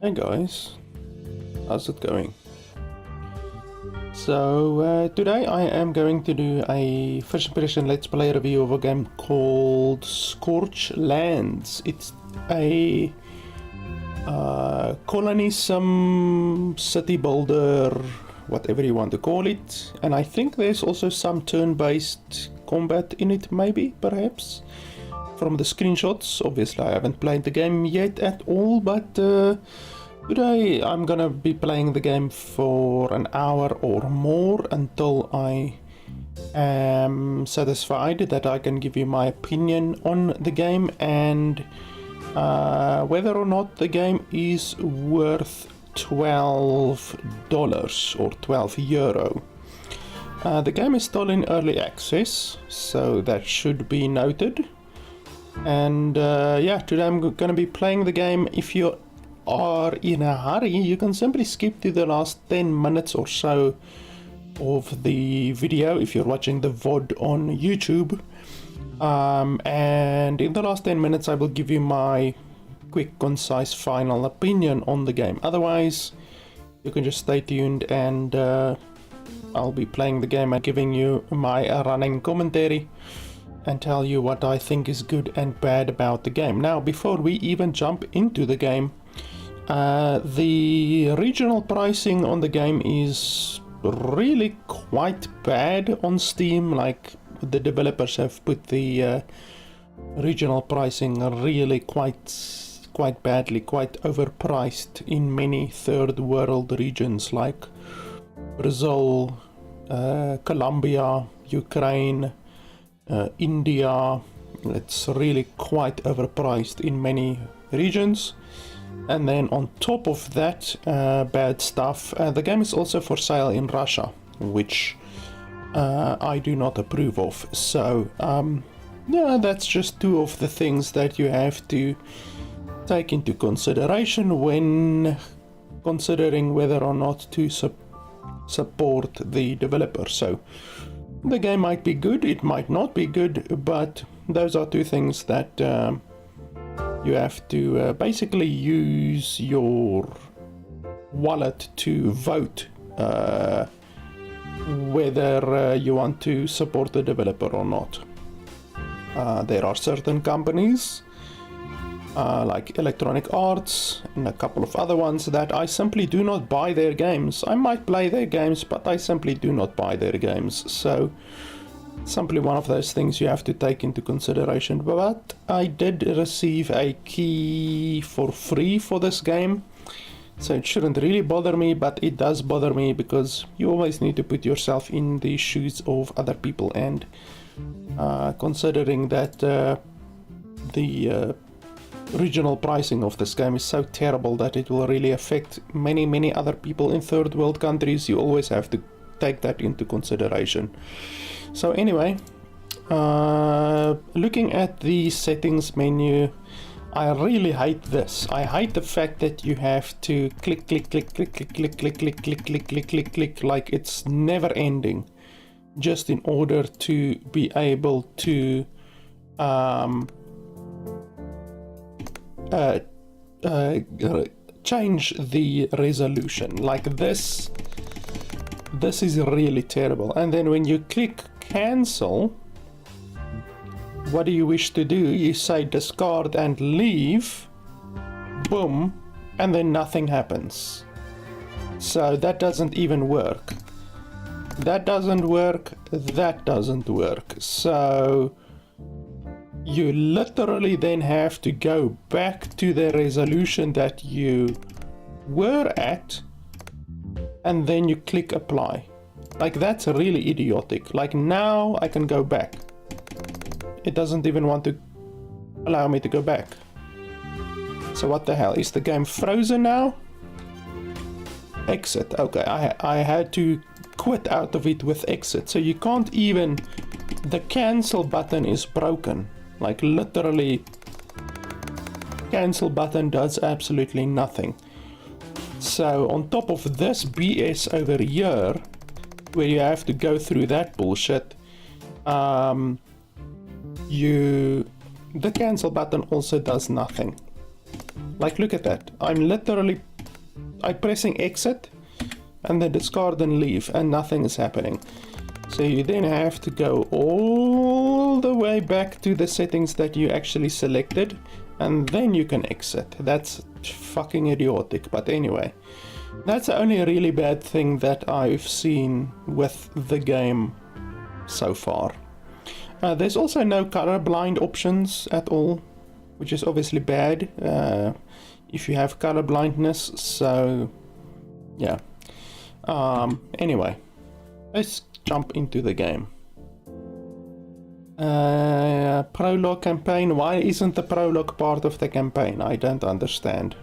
Hey guys, how's it going? So today I am going to do a first impression let's play review of a game called Scorchlands. It's a colony sim, city builder, whatever you want to call it, and I think there's also some turn-based combat in it, maybe, perhaps, from the screenshots. Obviously I haven't played the game yet at all, but today I'm gonna be playing the game for an hour or more until I am satisfied that I can give you my opinion on the game and whether or not the game is worth $12 or €12. The game is still in early access, so that should be noted. And yeah, today I'm going to be playing the game. If you are in a hurry, you can simply skip to the last 10 minutes or so of the video if you're watching the VOD on YouTube. And in the last 10 minutes I will give you my quick, concise, final opinion on the game. Otherwise, you can just stay tuned and I'll be playing the game and giving you my running commentary and tell you what I think is good and bad about the game. Now, before we even jump into the game, the regional pricing on the game is really quite bad on Steam. Like, the developers have put the regional pricing really quite badly, quite overpriced in many third world regions like Brazil, Colombia, Ukraine, India. It's really quite overpriced in many regions. And then on top of that bad stuff, the game is also for sale in Russia, which I do not approve of. So yeah, that's just two of the things that you have to take into consideration when considering whether or not to support the developer. So the game might be good, it might not be good, but those are two things that you have to basically use your wallet to vote whether you want to support the developer or not. There are certain companies like Electronic Arts and a couple of other ones that I simply do not buy their games. I might play their games, but I simply do not buy their games. So simply one of those things you have to take into consideration. But I did receive a key for free for this game, so it shouldn't really bother me, but it does bother me because you always need to put yourself in the shoes of other people, and considering that the regional pricing of this game is so terrible that it will really affect many other people in third world countries, you always have to take that into consideration. So anyway, looking at the settings menu, I really hate this. I hate the fact that you have to click like it's never ending, just in order to be able to change the resolution. Like this is really terrible. And then when you click cancel, what do you wish to do? You say discard and leave, boom, and then nothing happens. So that doesn't even work. That doesn't work, that doesn't work. So you literally then have to go back to the resolution that you were at, and then you click apply. Like, that's really idiotic. Like, now I can go back. It doesn't even want to allow me to go back. So what the hell? Is the game frozen now? Exit. Okay, I had to quit out of it with exit. So you can't even... The cancel button is broken. Like, literally, cancel button does absolutely nothing. So on top of this BS over here, where you have to go through that bullshit, the cancel button also does nothing. Like, look at that. I'm literally I'm pressing exit and then discard and leave, and nothing is happening. So you then have to go all the way back to the settings that you actually selected, and then you can exit. That's fucking idiotic, but anyway. That's the only really bad thing that I've seen with the game so far. There's also no colorblind options at all, which is obviously bad if you have color blindness, so yeah. Anyway, let's jump into the game. Prologue campaign. Why isn't the prologue part of the campaign? I don't understand.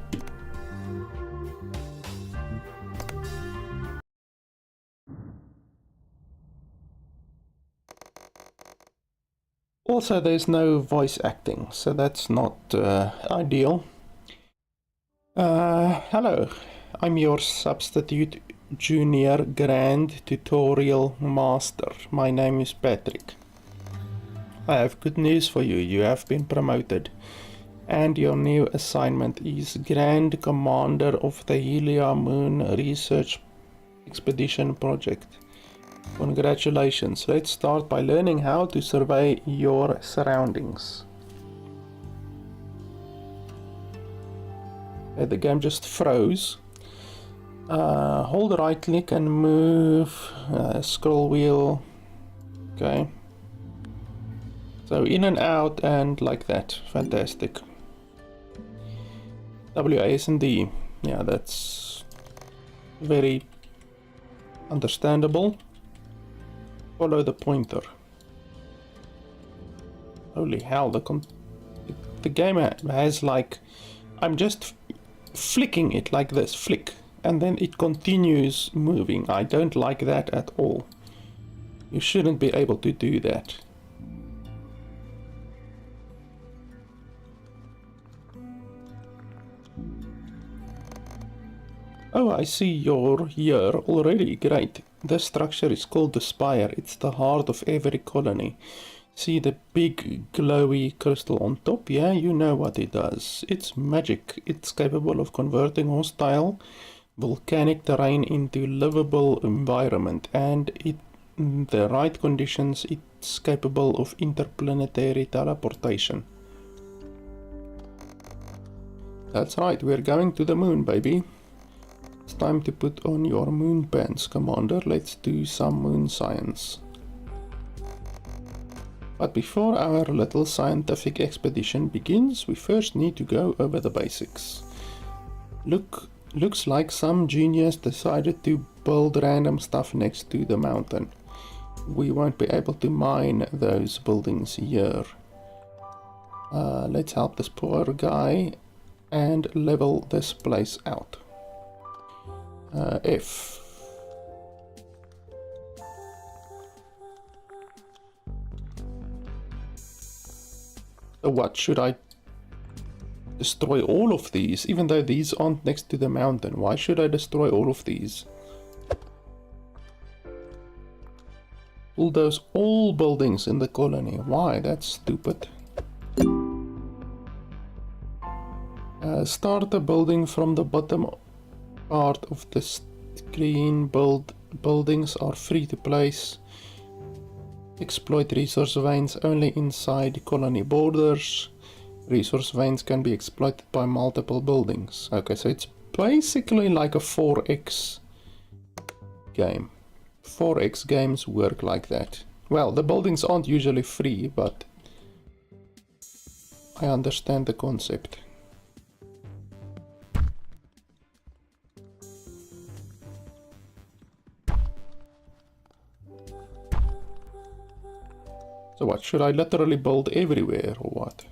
Also, there's no voice acting, so that's not ideal. Hello, I'm your substitute junior grand tutorial master. My name is Patrick. I have good news for you. You have been promoted, and your new assignment is Grand Commander of the Helia Moon Research Expedition Project. Congratulations. Let's start by learning how to survey your surroundings. Okay, the game just froze. Hold right click and move. Scroll wheel. Okay. So in and out and like that. Fantastic. W, A, S, and D. Yeah, that's very understandable. Follow the pointer. Holy hell, the game has like... I'm just flicking it like this, flick, and then it continues moving. I don't like that at all. You shouldn't be able to do that. Oh, I see you're here already. Great. This structure is called the Spire. It's the heart of every colony. See the big glowy crystal on top? Yeah, you know what it does. It's magic. It's capable of converting hostile volcanic terrain into livable environment, and in the right conditions it's capable of interplanetary teleportation. That's right, we're going to the moon, baby. It's time to put on your moon pants, Commander. Let's do some moon science. But before our little scientific expedition begins, we first need to go over the basics. Looks like some genius decided to build random stuff next to the mountain. We won't be able to mine those buildings here. Let's help this poor guy and level this place out. F. So what, should I destroy all of these? Even though these aren't next to the mountain, why should I destroy all of these? Bulldoze all buildings in the colony. Why? That's stupid. Start a building from the bottom part of the screen. Buildings are free to place. Exploit resource veins only inside colony borders. Resource veins can be exploited by multiple buildings. Okay, so it's basically like a 4X game. 4X games work like that. Well, the buildings aren't usually free, but I understand the concept. So what, should I literally build everywhere or what?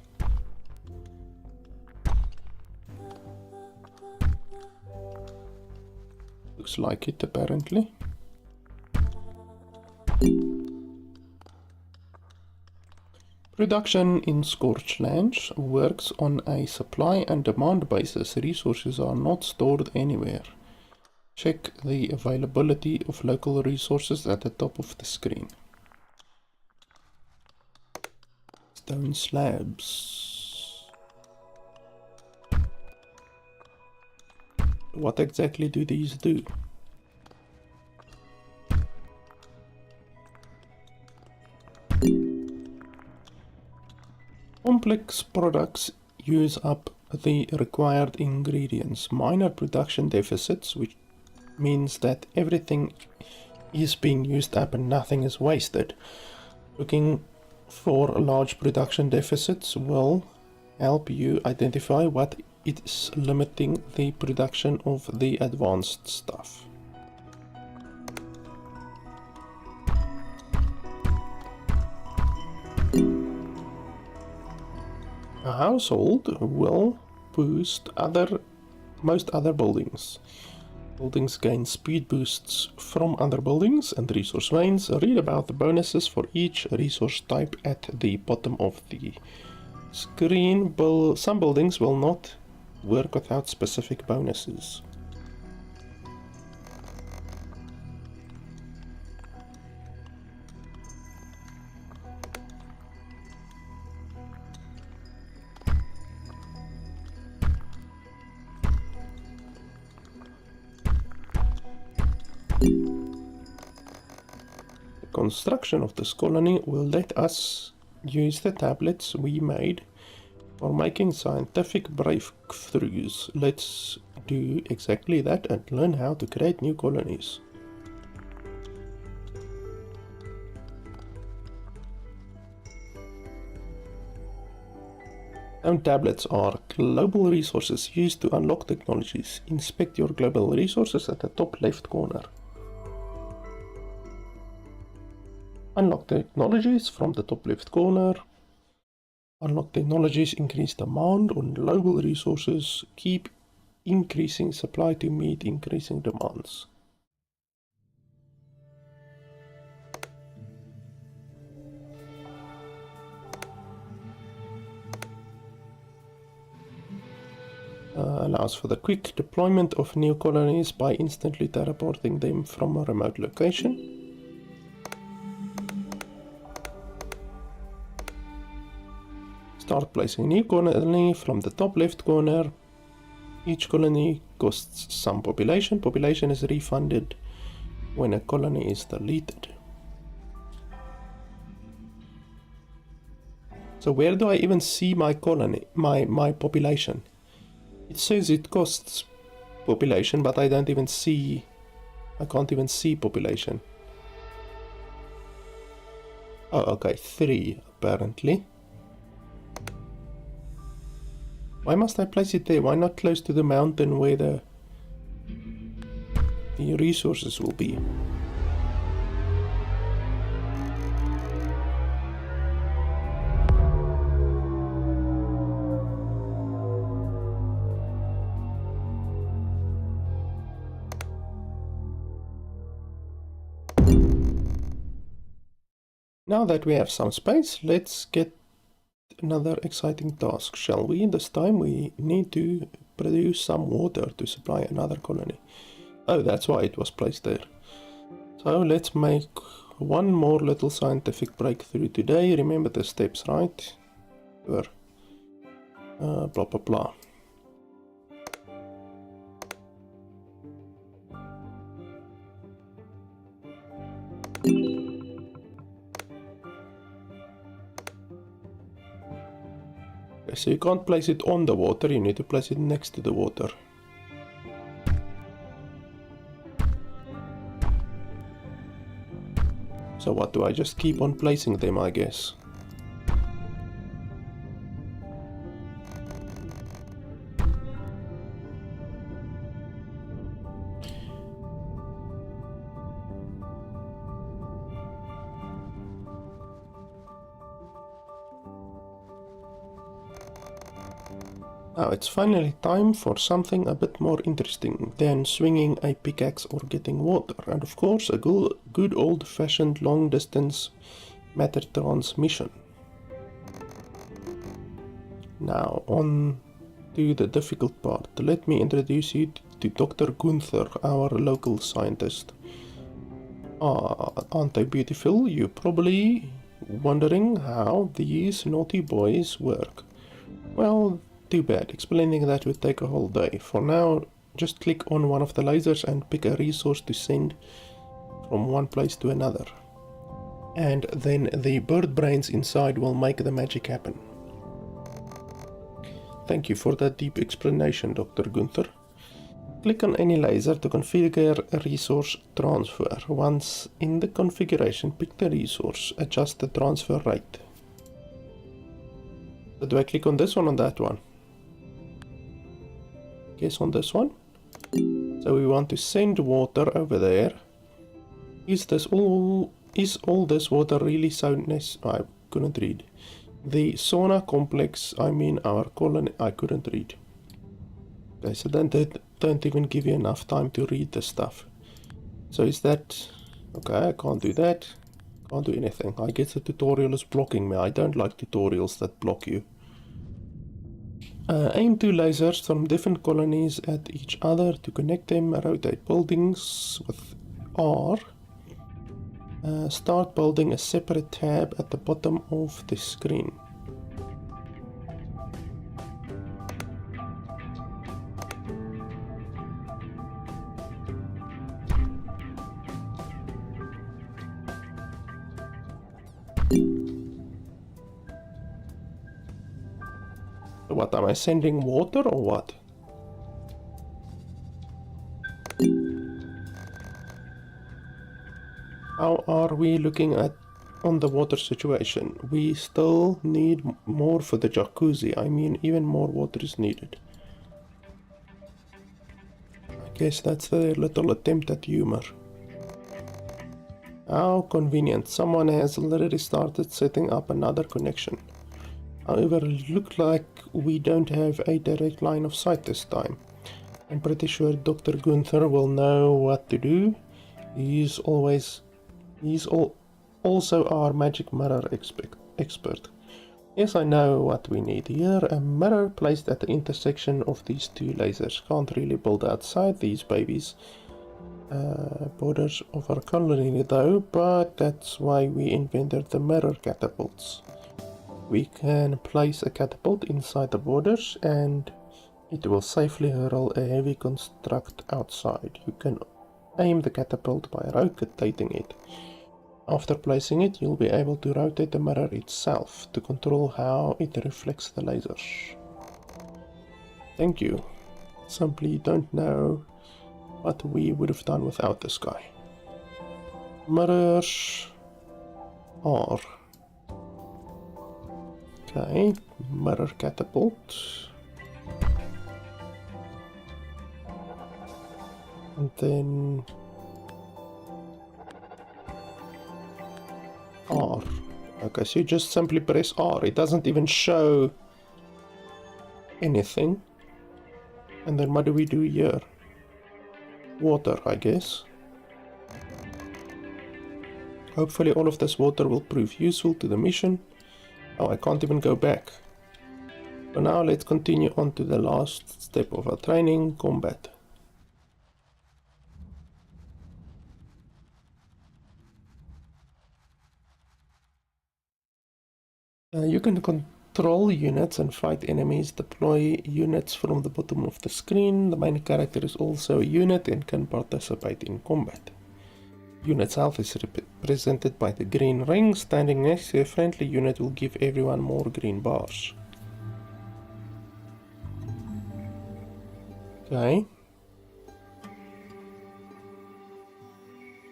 Looks like it apparently. Production in Scorchlands works on a supply and demand basis. Resources are not stored anywhere. Check the availability of local resources at the top of the screen. Stone slabs. What exactly do these do? Complex products use up the required ingredients. Minor production deficits, which means that everything is being used up and nothing is wasted. Looking for large production deficits will help you identify what is limiting the production of the advanced stuff. A household will boost most other buildings. Buildings gain speed boosts from other buildings and resource veins. Read about the bonuses for each resource type at the bottom of the screen. Some buildings will not work without specific bonuses. Construction of this colony will let us use the tablets we made for making scientific breakthroughs. Let's do exactly that and learn how to create new colonies. Stone tablets are global resources used to unlock technologies. Inspect your global resources at the top left corner. Unlock technologies from the top left corner. Unlock technologies increase demand on global resources. Keep increasing supply to meet increasing demands. Allows for the quick deployment of new colonies by instantly teleporting them from a remote location. Start placing a new colony from the top left corner. Each colony costs some population. Population is refunded when a colony is deleted. So where do I even see my colony, my population? It says it costs population, but I can't even see population. Oh, okay, 3 apparently. Why must I place it there? Why not close to the mountain where the resources will be? Now that we have some space, let's get another exciting task, shall we? This time we need to produce some water to supply another colony. Oh, that's why it was placed there. So let's make one more little scientific breakthrough today. Remember the steps, right? Sure. Blah blah blah. So you can't place it on the water, you need to place it next to the water. So what do I just keep on placing them, I guess? Now it's finally time for something a bit more interesting than swinging a pickaxe or getting water, and of course a good old-fashioned long-distance matter transmission. Now on to the difficult part. Let me introduce you to Dr. Gunther, our local scientist. Aren't they beautiful? You're probably wondering how these naughty boys work. Well, too bad. Explaining that would take a whole day. For now, just click on one of the lasers and pick a resource to send from one place to another. And then the bird brains inside will make the magic happen. Thank you for that deep explanation, Dr. Gunther. Click on any laser to configure a resource transfer. Once in the configuration, pick the resource, adjust the transfer rate. So do I click on this one or that one? Guess on this one. So we want to send water over there. Is all this water really so necessary? I couldn't read. The sauna complex, I mean our colony, I couldn't read. Okay, so then they don't even give you enough time to read the stuff. So is that... okay, I can't do that. Can't do anything. I guess the tutorial is blocking me. I don't like tutorials that block you. Aim two lasers from different colonies at each other to connect them. Rotate buildings with R. Start building a separate tab at the bottom of the screen. What, am I sending water or what? How are we looking at on the water situation? We still need more for the jacuzzi. I mean, even more water is needed. I guess that's their little attempt at humor. How convenient. Someone has already started setting up another connection. However, it looks like we don't have a direct line of sight this time. I'm pretty sure Dr. Gunther will know what to do. He's also our magic mirror expert. Yes, I know what we need here. A mirror placed at the intersection of these two lasers. Can't really build outside these babies. Borders of our colony though, but that's why we invented the mirror catapults. We can place a catapult inside the borders and it will safely hurl a heavy construct outside. You can aim the catapult by rotating it. After placing it, you'll be able to rotate the mirror itself to control how it reflects the lasers. Thank you. Simply don't know what we would have done without this guy. Mirrors R. Okay, mirror catapult. And then R. Okay, so you just simply press R. It doesn't even show anything. And then what do we do here? Water, I guess. Hopefully all of this water will prove useful to the mission. Oh, I can't even go back. So now let's continue on to the last step of our training, combat. You can control units and fight enemies, deploy units from the bottom of the screen. The main character is also a unit and can participate in combat. Unit's health is represented by the green ring. Standing next to a friendly unit will give everyone more green bars. Okay.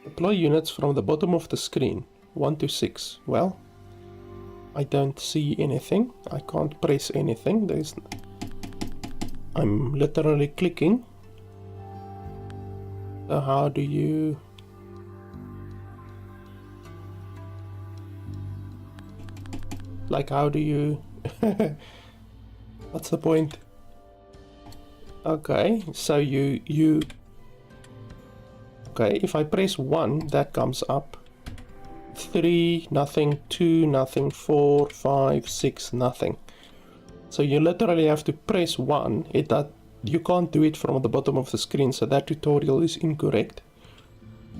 Deploy units from the bottom of the screen. 1 to 6. Well, I don't see anything. I can't press anything. I'm literally clicking. So how do you... like, how do you... what's the point? Okay, so you... okay, if I press 1, that comes up. 3, nothing, 2, nothing, 4, 5, 6, nothing. So you literally have to press 1. You can't do it from the bottom of the screen, so that tutorial is incorrect.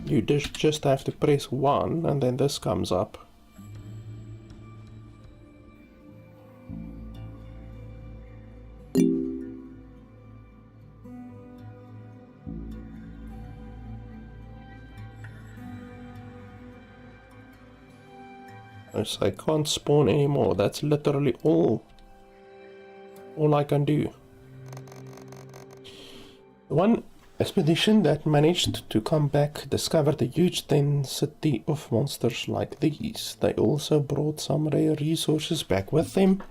You just have to press 1 and then this comes up. Yes, I can't spawn anymore. That's literally all I can do. One expedition that managed to come back discovered a huge density of monsters like these. They also brought some rare resources back with them,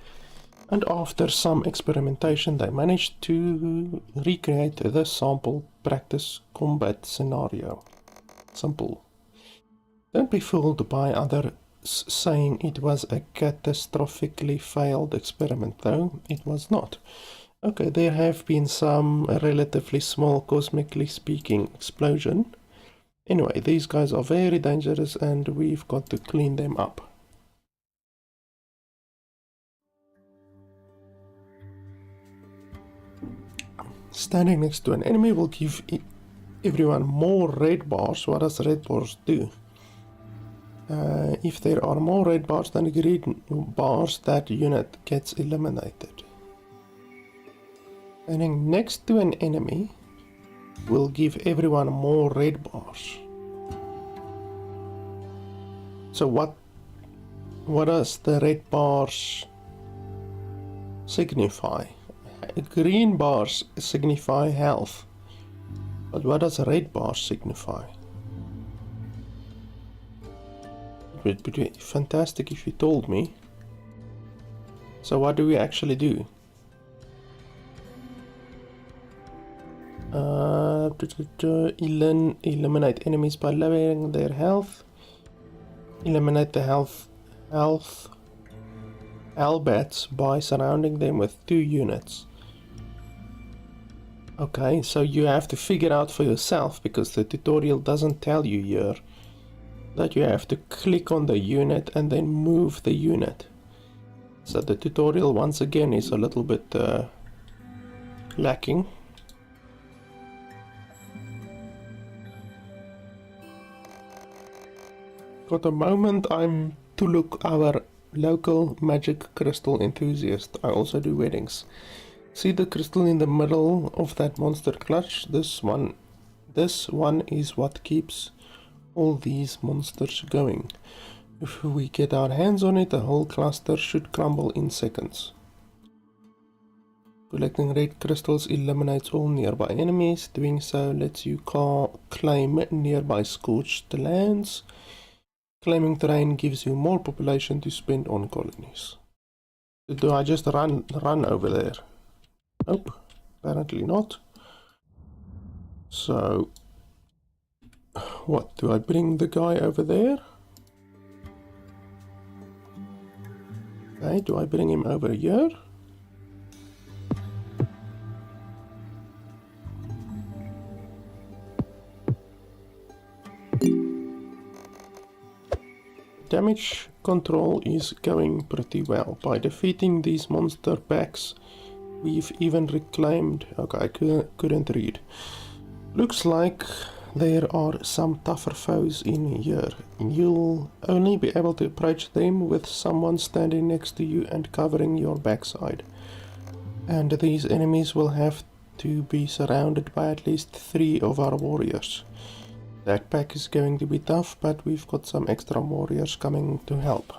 and after some experimentation they managed to recreate the sample practice combat scenario. Simple. Don't be fooled by others saying it was a catastrophically failed experiment, though. It was not. Okay, there have been some relatively small, cosmically speaking, explosion. Anyway, these guys are very dangerous and we've got to clean them up. Standing next to an enemy will give everyone more red bars. What does red bars do? If there are more red bars than green bars, that unit gets eliminated. Standing next to an enemy will give everyone more red bars. So what does the red bars signify? Green bars signify health, but what does red bars signify? It would be fantastic if you told me. So what do we actually do? Eliminate enemies by lowering their health. Eliminate the health Albats by surrounding them with 2 units. Okay, so you have to figure out for yourself, because the tutorial doesn't tell you here, that you have to click on the unit and then move the unit. So the tutorial once again is a little bit lacking. For the moment I'm to look our local magic crystal enthusiast. I also do weddings. See the crystal in the middle of that monster clutch? This one is what keeps all these monsters going. If we get our hands on it, the whole cluster should crumble in seconds. Collecting red crystals eliminates all nearby enemies. Doing so lets you claim nearby scorched lands. Claiming terrain gives you more population to spend on colonies. Do I just run over there? Nope, apparently not. So, what, do I bring the guy over there? Okay, do I bring him over here? Damage control is going pretty well. By defeating these monster packs, we've even reclaimed... Okay, I couldn't read. Looks like there are some tougher foes in here. You'll only be able to approach them with someone standing next to you and covering your backside. And these enemies will have to be surrounded by at least 3 of our warriors. That pack is going to be tough, but we've got some extra warriors coming to help.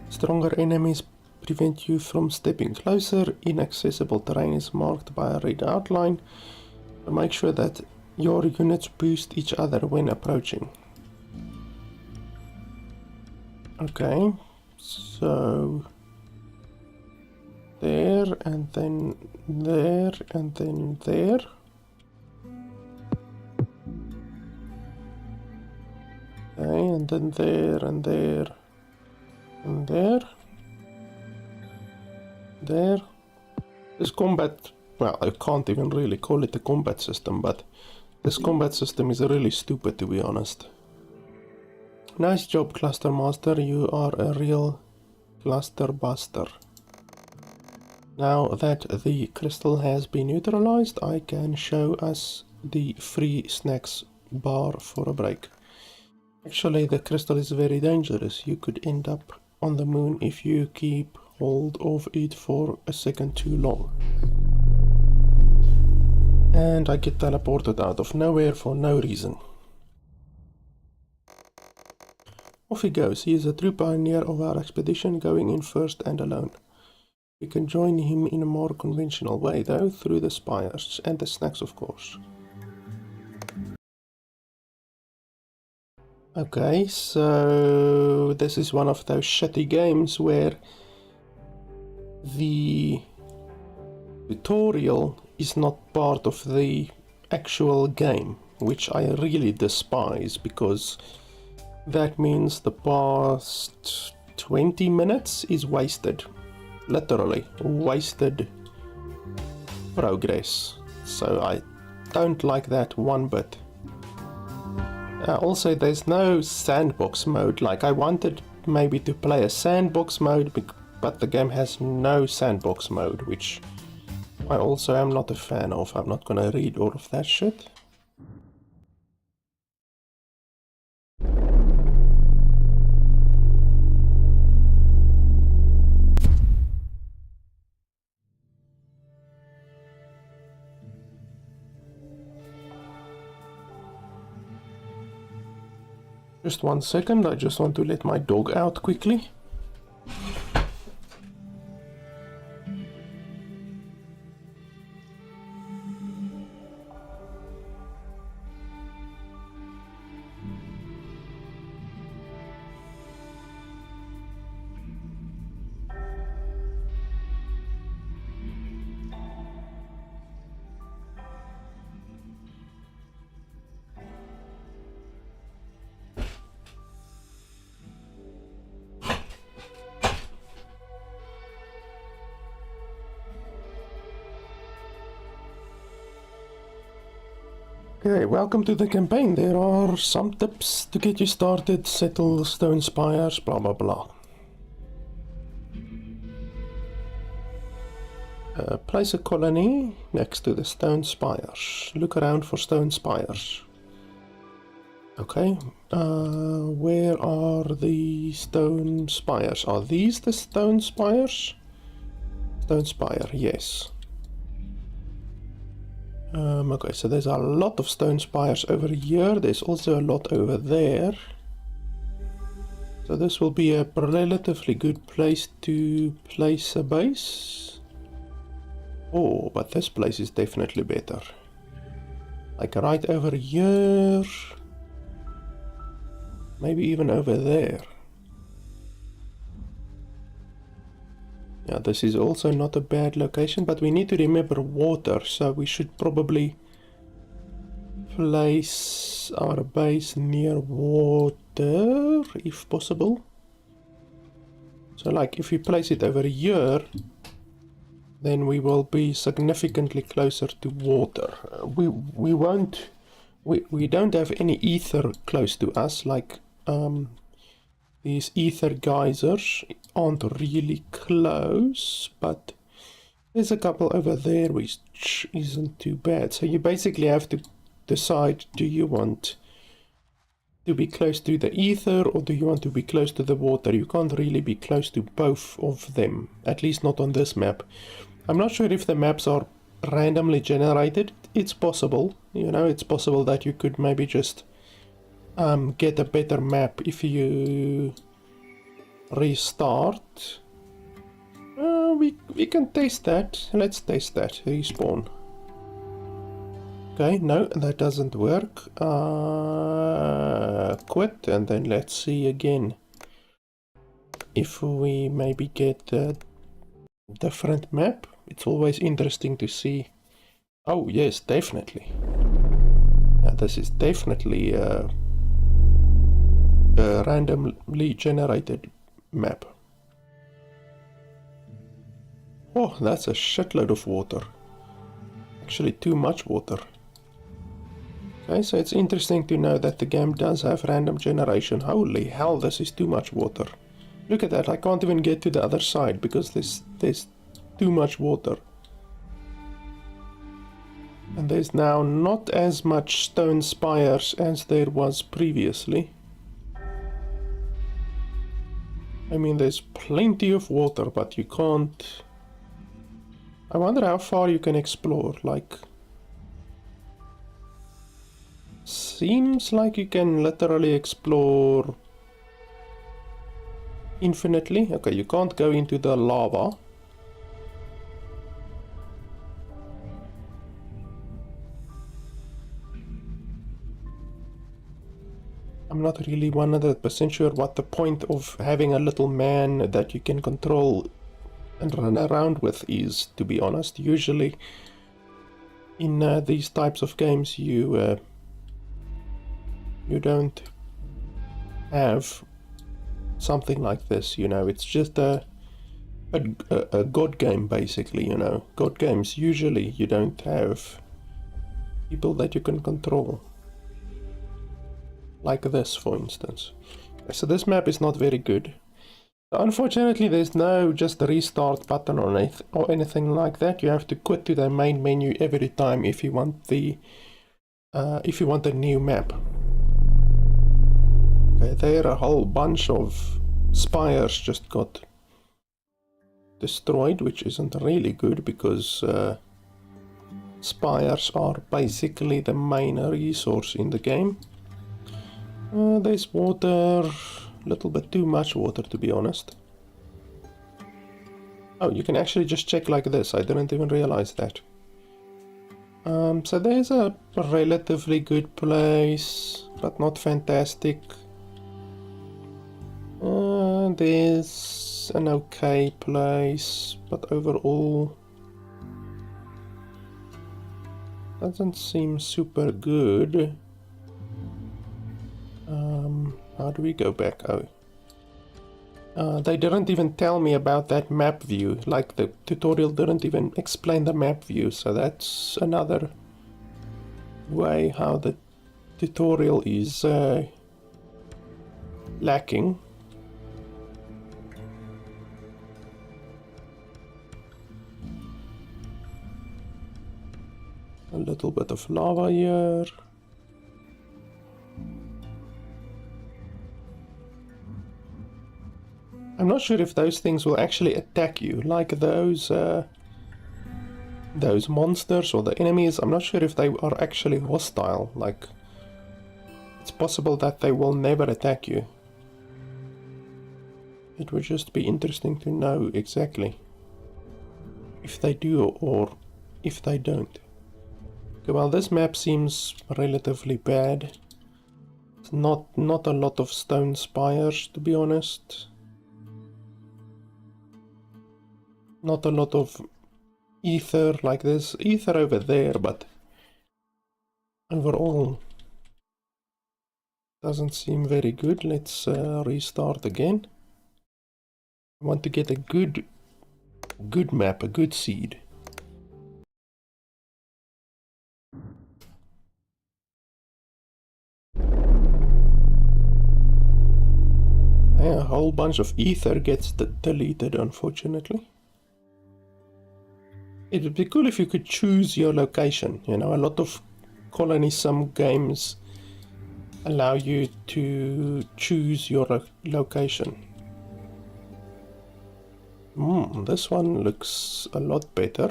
Stronger enemies prevent you from stepping closer. Inaccessible terrain is marked by a red outline. Make sure that your units boost each other when approaching. Okay, so there, and then there, and then there. Okay, and then there, and there, and there. There. This combat, well, I can't even really call it a combat system, but this combat system is really stupid, to be honest. Nice job, Cluster Master, you are a real cluster buster. Now that the crystal has been neutralized, I can show us the free snacks bar for a break. Actually, the crystal is very dangerous. You could end up on the moon if you keep hold of it for a second too long. And I get teleported out of nowhere for no reason. Off he goes. He is a true pioneer of our expedition, going in first and alone. We can join him in a more conventional way, though, through the spires and the snacks, of course. Okay, so this is one of those shitty games where the tutorial is not part of the actual game, which I really despise, because that means the past 20 minutes is wasted. Literally wasted progress. So I don't like that one bit. Also, there's no sandbox mode. Like, I wanted maybe to play a sandbox mode, but the game has no sandbox mode, which I also am not a fan of. I'm not gonna read all of that shit. Just 1 second, I just want to let my dog out quickly. Okay, welcome to the campaign. There are some tips to get you started. Settle stone spires, blah blah blah. Place a colony next to the stone spires. Look around for stone spires. Okay, where are the stone spires? Are these the stone spires? Stone spire, yes. Okay, so there's a lot of stone spires over here. There's also a lot over there. So this will be a relatively good place to place a base. Oh, but this place is definitely better. Like right over here. Maybe even over there. Yeah, this is also not a bad location, but we need to remember water, so we should probably place our base near water, if possible. So like, if we place it over here, then we will be significantly closer to water. We don't have any ether close to us, like these ether geysers aren't really close, but there's a couple over there which isn't too bad. So you basically have to decide, do you want to be close to the ether or do you want to be close to the water? You can't really be close to both of them, at least not on this map. I'm not sure if the maps are randomly generated. It's possible, you know, it's possible that you could maybe just get a better map if you restart. We can test that. Let's test that. Respawn. Okay, no, that doesn't work. Quit, and then let's see again if we maybe get a different map. It's always interesting to see. Oh yes, definitely. Yeah, this is definitely a randomly generated map. Oh, that's a shitload of water. Actually, too much water. Okay, so it's interesting to know that the game does have random generation. Holy hell, this is too much water. Look at that, I can't even get to the other side because there's too much water. And there's now not as much stone spires as there was previously. I mean, there's plenty of water, but you can't... I wonder how far you can explore, like... Seems like you can literally explore infinitely. Okay, you can't go into the lava. I'm not really 100% sure what the point of having a little man that you can control and run around with is, to be honest. Usually in these types of games you don't have something like this, you know. It's just a god game, basically, you know. God games, usually you don't have people that you can control. Like this, for instance. So this map is not very good. Unfortunately, there's no just restart button on it or anything like that. You have to quit to the main menu every time if you want the if you want a new map. Okay, there a whole bunch of spires just got destroyed, which isn't really good because spires are basically the main resource in the game. There's water, a little bit too much water, to be honest. Oh, you can actually just check like this. I didn't even realize that. So there's a relatively good place, but not fantastic. There's an okay place, but overall doesn't seem super good. How do we go back? Oh. They didn't even tell me about that map view. Like, the tutorial didn't even explain the map view, so that's another way how the tutorial is lacking. A little bit of lava here. I'm not sure if those things will actually attack you, like those monsters or the enemies. I'm not sure if they are actually hostile. Like, it's possible that they will never attack you. It would just be interesting to know exactly if they do or if they don't. Okay, well, this map seems relatively bad. It's not a lot of stone spires, to be honest. Not a lot of ether, like there's ether over there, but overall doesn't seem very good. Let's restart again. I want to get a good map, a good seed. A whole bunch of ether gets deleted, unfortunately. It would be cool if you could choose your location. You know, a lot of colony-sim games allow you to choose your location. This one looks a lot better.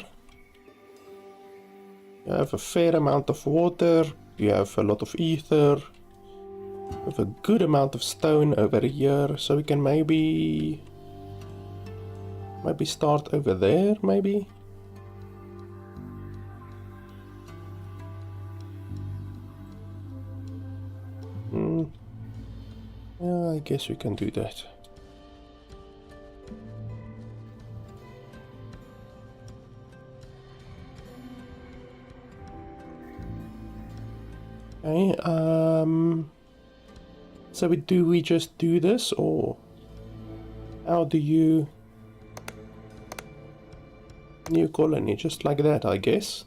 You have a fair amount of water, you have a lot of ether, you have a good amount of stone over here, so we can maybe start over there, maybe? Yeah, I guess we can do that. Okay, so do we just do this, or how do you... New colony, just like that, I guess.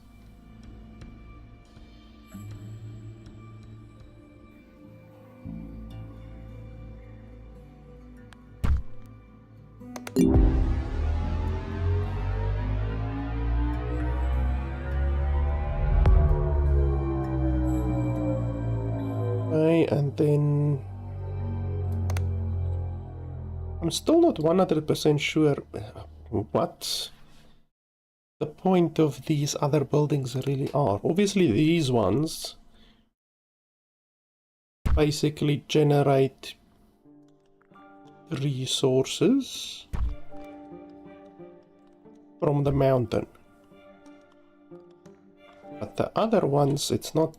Okay, and then I'm still not 100% sure what the point of these other buildings really are. Obviously these ones basically generate resources from the mountain. But the other ones, it's not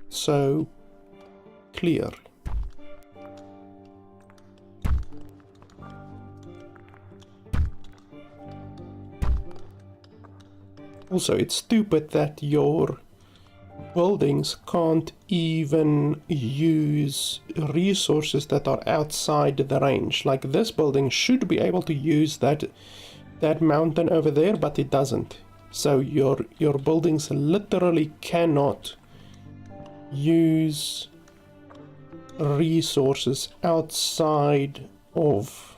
so clear. Also, it's stupid that your buildings can't even use resources that are outside the range. Like this building should be able to use that mountain over there, but it doesn't. So your buildings literally cannot use resources outside of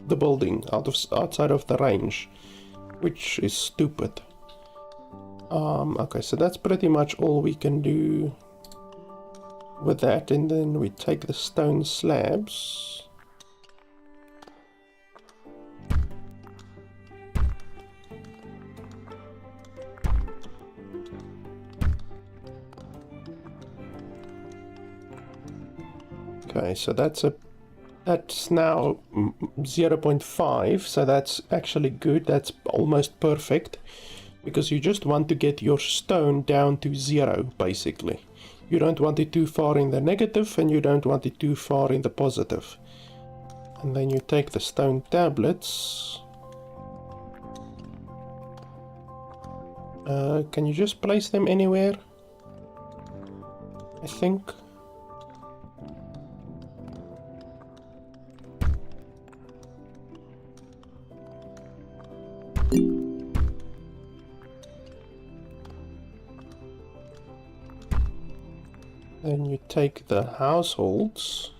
the building, outside of the range, which is stupid. Okay, so that's pretty much all we can do with that, and then we take the stone slabs. Okay, so that's now 0.5, so that's actually good. That's almost perfect, because you just want to get your stone down to 0, basically. You don't want it too far in the negative, and you don't want it too far in the positive. And then you take the stone tablets. Can you just place them anywhere? I think. Then you take the households.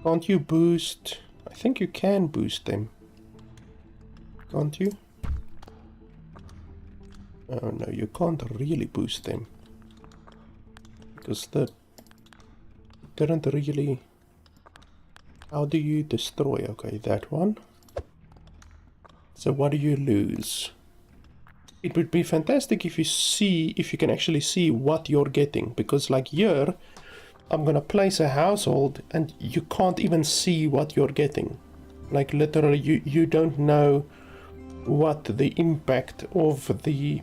Can't you boost? I think you can boost them. Can't you? Oh no, you can't really boost them. Because it didn't really... How do you destroy? Okay, that one. So what do you lose? It would be fantastic if you can actually see what you're getting, because like here I'm gonna place a household and you can't even see what you're getting. Like literally you don't know what the impact of the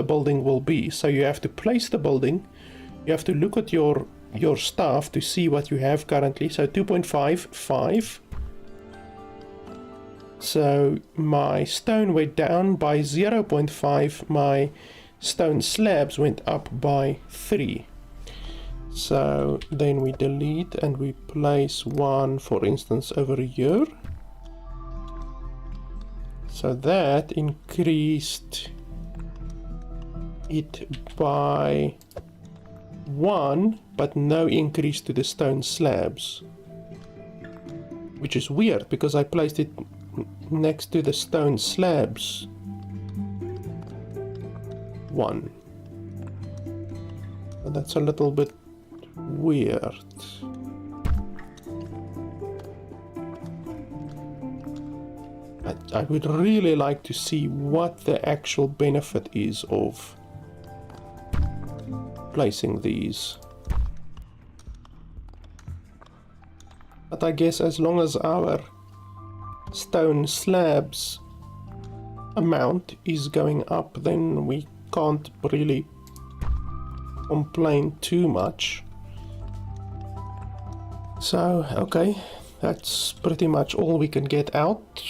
building will be. So you have to place the building, you have to look at your stuff to see what you have currently. So 2.55. So my stone went down by 0.5, my stone slabs went up by 3. So then we delete and we place one, for instance, over here. So that increased it by 1, but no increase to the stone slabs. Which is weird, because I placed it next to the stone slabs. 1. But that's a little bit weird. I would really like to see what the actual benefit is of placing these. But I guess as long as our stone slabs amount is going up, then we can't really complain too much. So okay, that's pretty much all we can get out,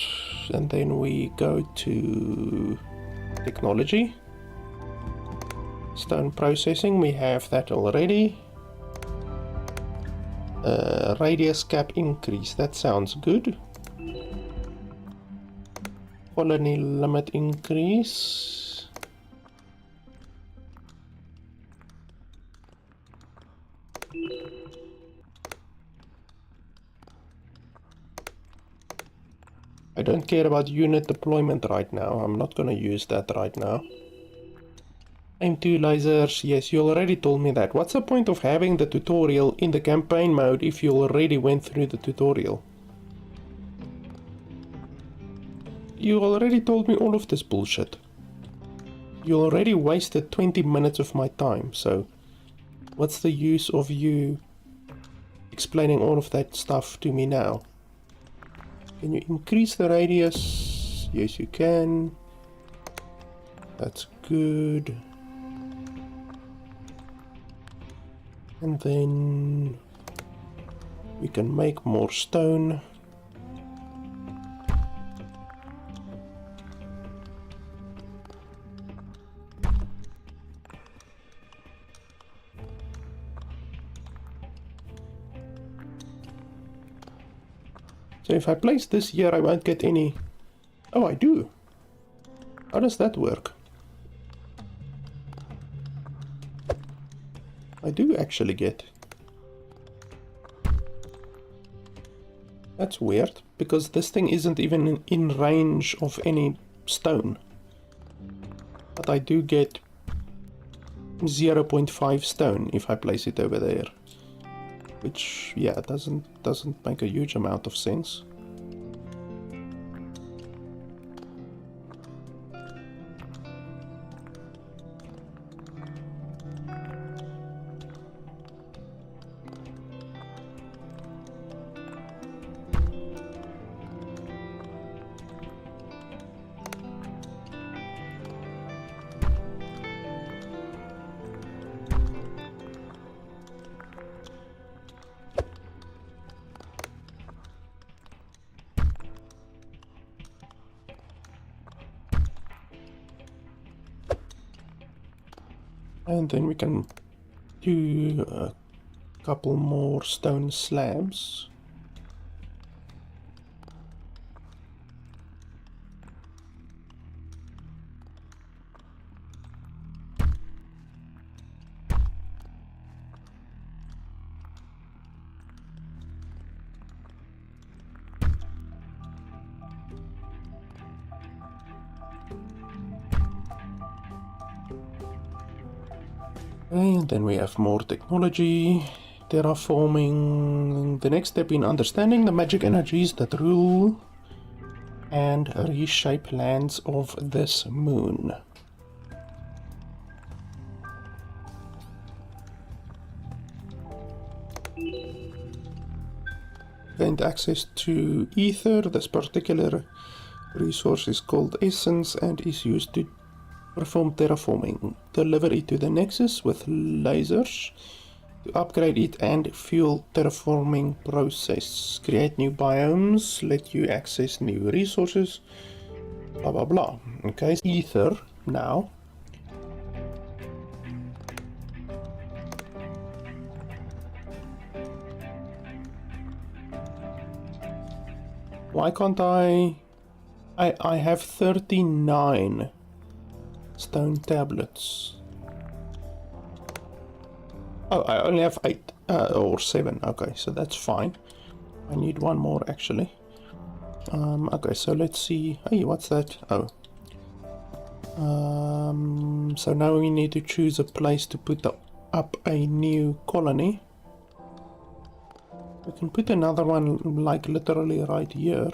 and then we go to technology, stone processing. We have that already. Radius cap increase, that sounds good. Colony limit increase. I don't care about unit deployment right now. I'm not gonna use that right now. M2 lasers, yes, you already told me that. What's the point of having the tutorial in the campaign mode if you already went through the tutorial? You already told me all of this bullshit. You already wasted 20 minutes of my time, so what's the use of you explaining all of that stuff to me now? Can you increase the radius? Yes, you can. That's good. And then we can make more stone. So if I place this here, I won't get any... Oh, I do. How does that work? I do actually get. That's weird, because this thing isn't even in range of any stone. But I do get 0.5 stone if I place it over there. Which, yeah, doesn't make a huge amount of sense. And then we can do a couple more stone slabs. And then we have more technology, terraforming, the next step in understanding the magic energies that rule and reshape lands of this moon. Gained access to ether. This particular resource is called essence and is used to perform terraforming. Deliver it to the Nexus with lasers to upgrade it and fuel terraforming process. Create new biomes, let you access new resources, blah blah blah. Okay, ether now. Why can't I have 39 stone tablets. Oh, I only have 8 or 7. Okay, so that's fine. I need one more actually. Okay, so let's see. Hey, what's that? Oh. So now we need to choose a place to put up a new colony. We can put another one like literally right here.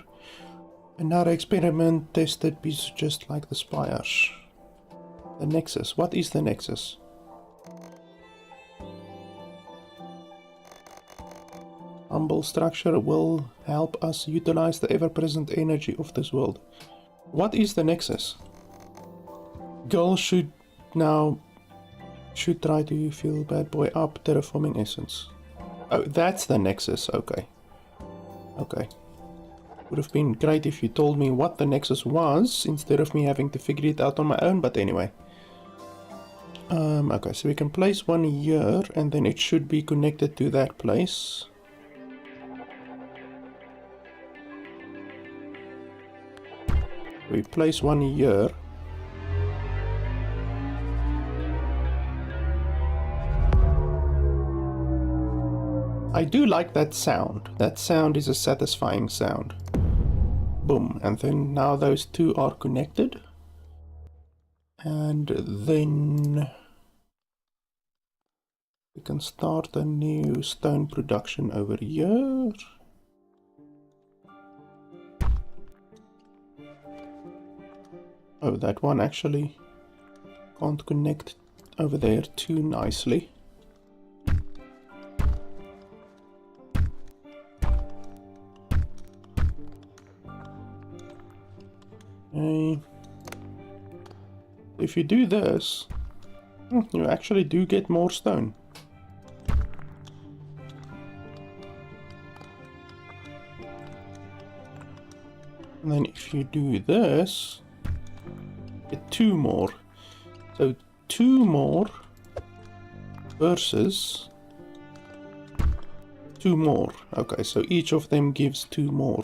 Another experiment tested piece just like the spires. The Nexus. What is the Nexus? Humble structure will help us utilize the ever-present energy of this world. What is the Nexus? Girl should try to fill bad boy up terraforming essence. Oh, that's the Nexus. Okay. Okay. Would have been great if you told me what the Nexus was instead of me having to figure it out on my own, but anyway. Okay, so we can place one here and then it should be connected to that place. We place one here. I do like that sound. That sound is a satisfying sound. Boom, and then now those two are connected. And then we can start a new stone production over here. Oh, that one actually can't connect over there too nicely. Okay. If you do this, you actually do get more stone. And then if you do this, get 2 more. So 2 more versus 2 more. Okay, so each of them gives 2 more.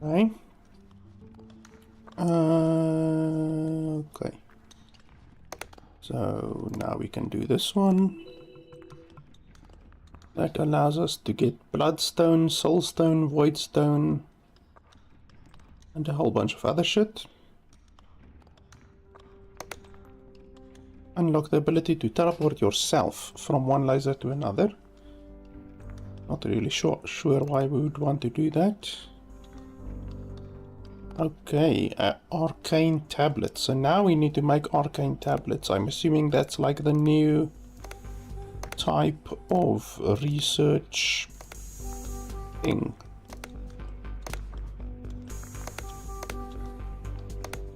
Okay. Okay. So now we can do this one. That allows us to get bloodstone, soulstone, voidstone, and a whole bunch of other shit. Unlock the ability to teleport yourself from one laser to another. Not really sure why we would want to do that. Okay, arcane tablets. So now we need to make arcane tablets. I'm assuming that's like the new type of research thing.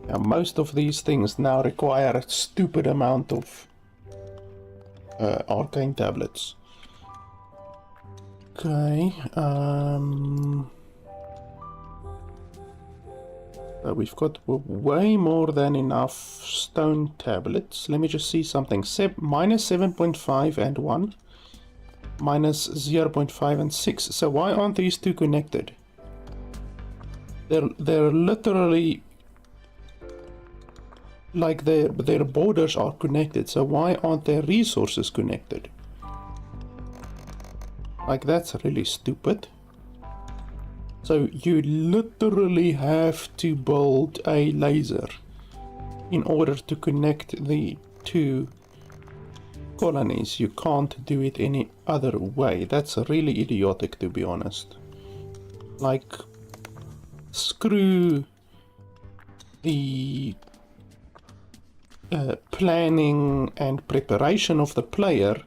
Now, most of these things now require a stupid amount of arcane tablets. Okay, so we've got way more than enough stone tablets. Let me just see something. Minus 7.5 and 1. Minus 0.5 and 6. So why aren't these two connected? They're literally... like their borders are connected. So why aren't their resources connected? Like, that's really stupid. So you literally have to build a laser in order to connect the two colonies. You can't do it any other way. That's really idiotic, to be honest. Like, screw the planning and preparation of the player.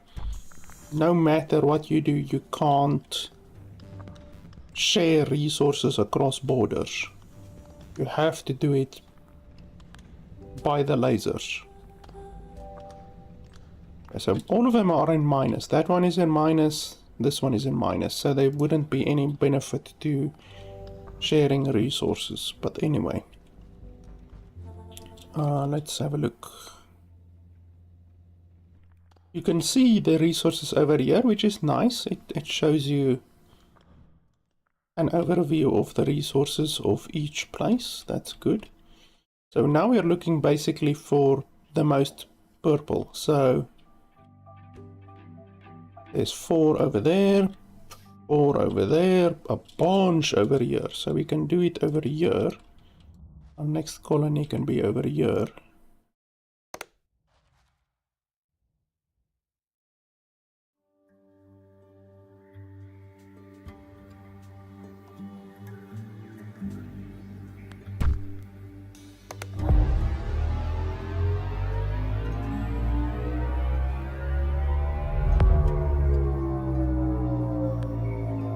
No matter what you do, you can't share resources across borders. You have to do it by the lasers. So all of them are in minus. That one is in minus, this one is in minus, so there wouldn't be any benefit to sharing resources. But anyway, let's have a look. You can see the resources over here, which is nice. It shows you an overview of the resources of each place. That's good. So now we're looking basically for the most purple. So there's 4 over there, 4 over there, a bunch over here. So we can do it over here. Our next colony can be over here.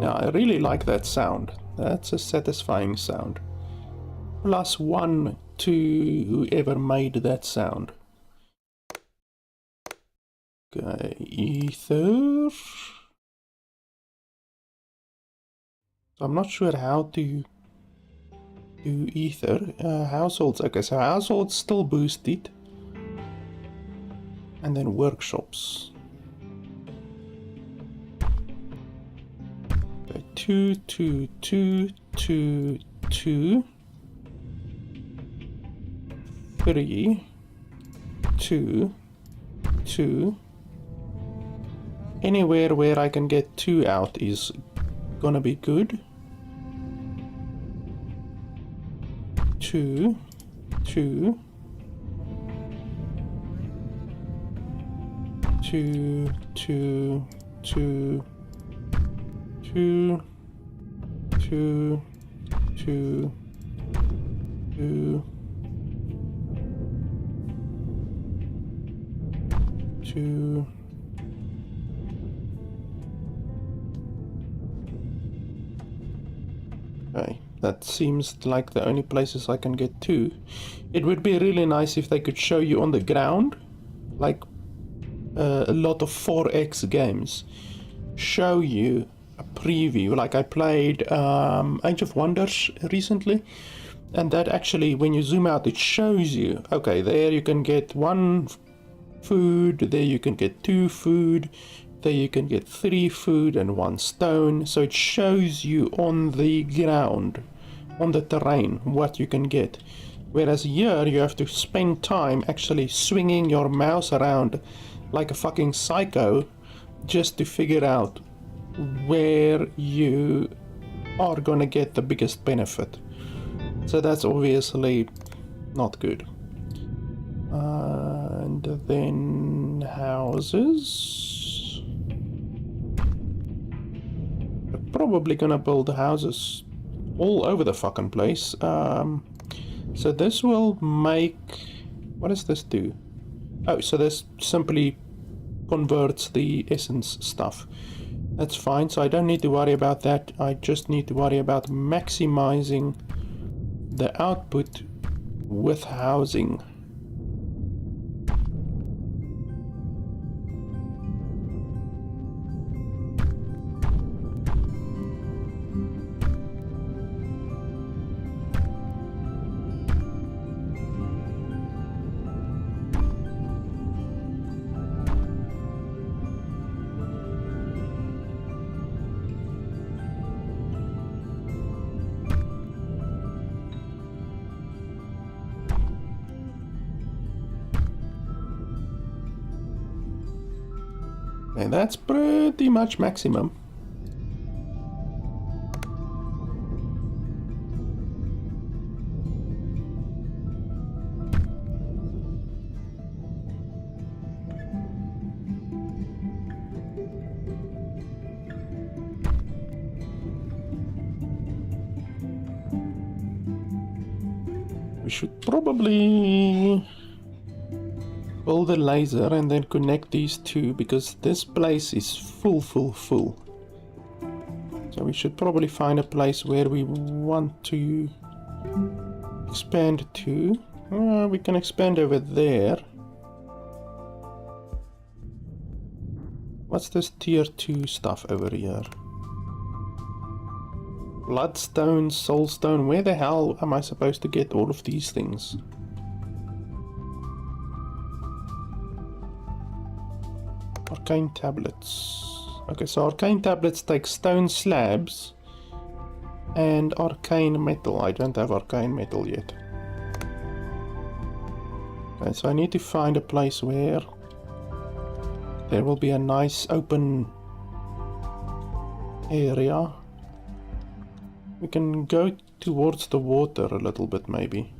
Yeah, I really like that sound. That's a satisfying sound. +1 to whoever made that sound. Okay, ether. I'm not sure how to do ether. Households. Okay, so households still boosted. And then workshops. Okay, 2, 2, 2, 2, 2. 3, 2, 2. Anywhere where I can get 2 out is gonna be good. 2, 2, 2, 2, 2, 2, 2, 2, 2, 2. Okay, that seems like the only places I can get 2. It would be really nice if they could show you on the ground, like a lot of 4X games, show you a preview. Like I played Age of Wonders recently, and that actually, when you zoom out, it shows you, okay, there you can get 1 food, there you can get 2 food, there you can get 3 food and 1 stone. So it shows you on the ground, on the terrain, what you can get. Whereas here you have to spend time actually swinging your mouse around like a fucking psycho just to figure out where you are gonna get the biggest benefit. So that's obviously not good. And then houses. We're probably gonna build houses all over the fucking place. So this will make... what does this do? Oh, so this simply converts the essence stuff. That's fine, so I don't need to worry about that. I just need to worry about maximizing the output with housing. And that's pretty much maximum. We should probably build a laser and then connect these two, because this place is full. So we should probably find a place where we want to expand to. We can expand over there. What's this tier 2 stuff over here? Bloodstone, soulstone. Where the hell am I supposed to get all of these things? Arcane tablets. Okay, so arcane tablets take stone slabs and arcane metal. I don't have arcane metal yet. Okay, so I need to find a place where there will be a nice open area. We can go towards the water a little bit, maybe.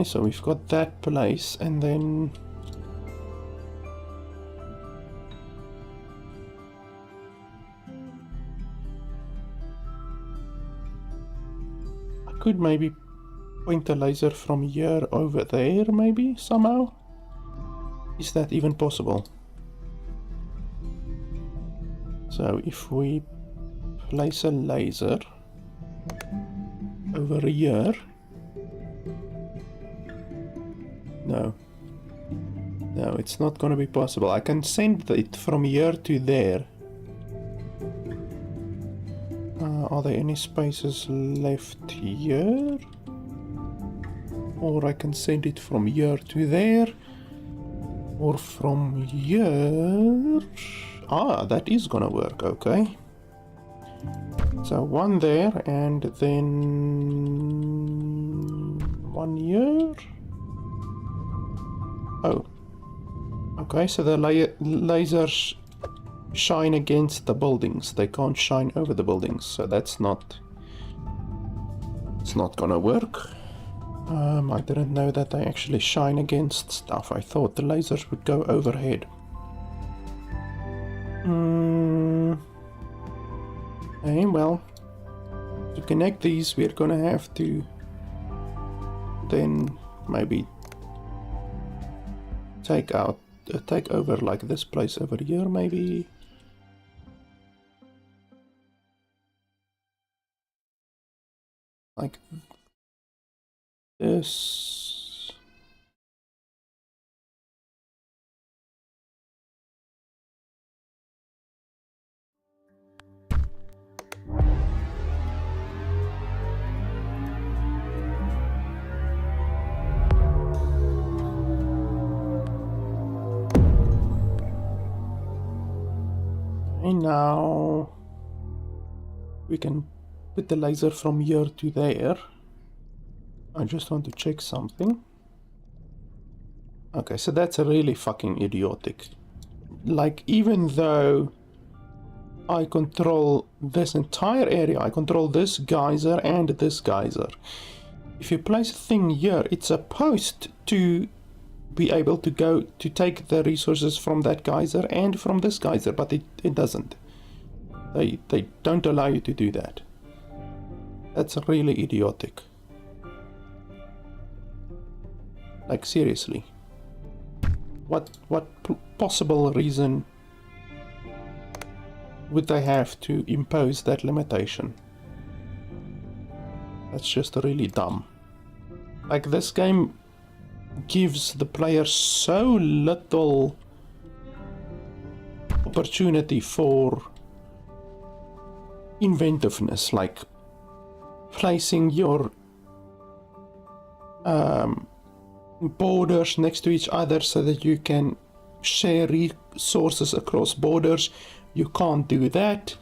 so we've got that place, and then I could maybe point a laser from here over there, maybe somehow. Is that even possible? So if we place a laser over here, no, it's not going to be possible. I can send it from here to there. Are there any spaces left here? Or I can send it from here to there, or from here. That is gonna work. Okay, so one there, and then one here. Oh, okay, so the lasers shine against the buildings. They can't shine over the buildings, so it's not gonna work. I didn't know that they actually shine against stuff. I thought the lasers would go overhead. Okay, well, to connect these, we're gonna have to then maybe take over like this place over here, maybe. Like this. And now we can put the laser from here to there. I just want to check something. Okay, so that's really fucking idiotic. Like, even though I control this entire area, I control this geyser and this geyser. If you place a thing here, it's supposed to be able to go to take the resources from that geyser and from this geyser, but it doesn't. They don't allow you to do that. That's really idiotic. Like, seriously. What possible reason would they have to impose that limitation? That's just really dumb. Like, this game gives the player so little opportunity for inventiveness, like placing your borders next to each other so that you can share resources across borders. You can't do that.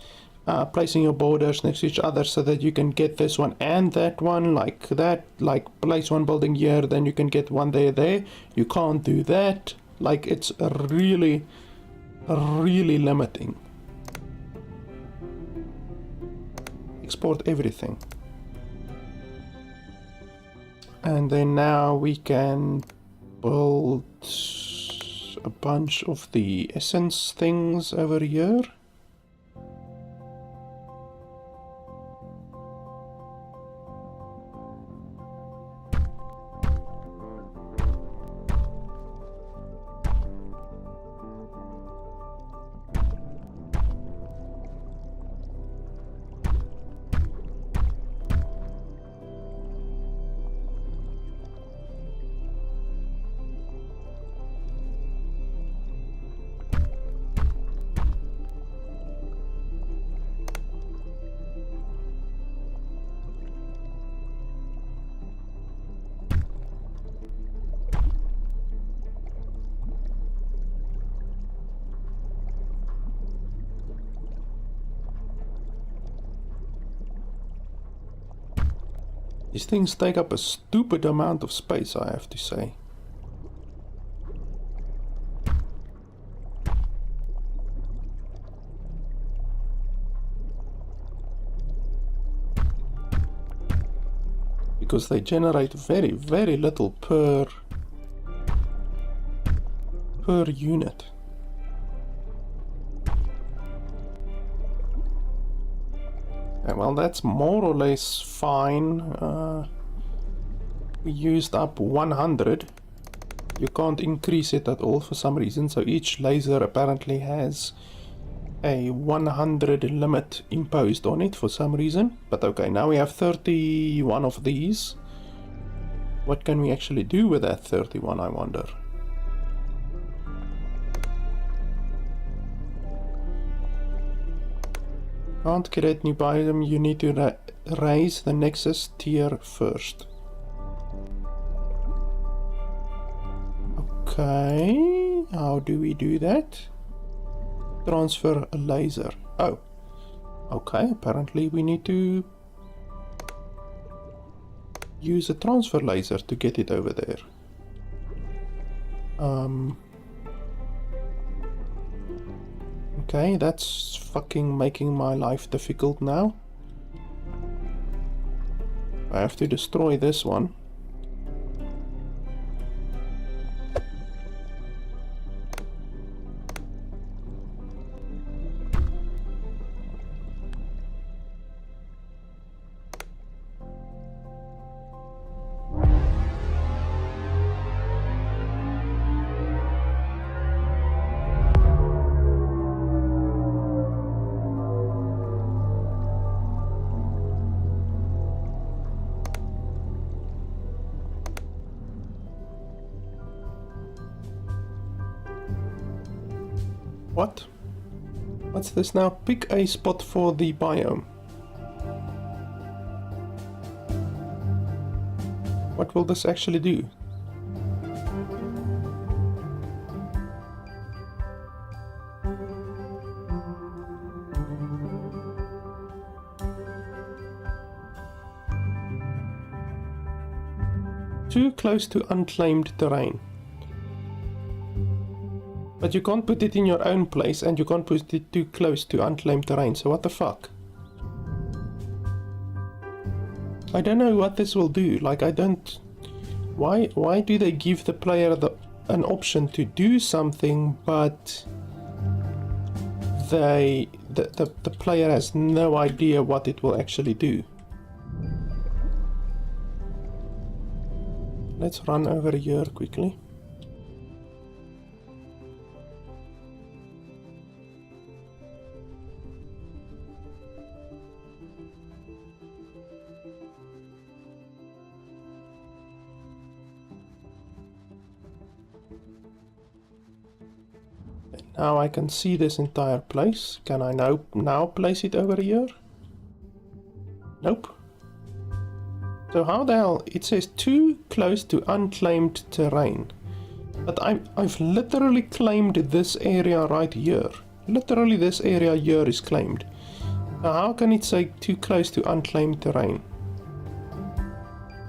Placing your borders next to each other so that you can get this one and that one, like that. Like, place one building here, then you can get one there. You can't do that. Like, it's really limiting. Export everything. And then now we can build a bunch of the essence things over here. These things take up a stupid amount of space, I have to say. because they generate very, very little per unit. Okay, well, that's more or less fine. We used up 100. You can't increase it at all for some reason, so each laser apparently has a 100 limit imposed on it for some reason. But okay, now we have 31 of these. What can we actually do with that 31, I wonder? Can't create new biome, you need to raise the Nexus tier first. Okay, how do we do that? Transfer a laser. Oh, okay, apparently we need to use a transfer laser to get it over there. Okay, that's fucking making my life difficult now. I have to destroy this one. What? What's this now? Pick a spot for the biome. What will this actually do? Too close to unclaimed terrain. But you can't put it in your own place, and you can't put it too close to unclaimed terrain, so what the fuck? I don't know what this will do, like I don't... Why do they give the player an option to do something, but the player has no idea what it will actually do? Let's run over here quickly. Now I can see this entire place. Can I now place it over here? Nope. So how the hell? It says too close to unclaimed terrain. But I've literally claimed this area right here. Literally this area here is claimed. Now how can it say too close to unclaimed terrain?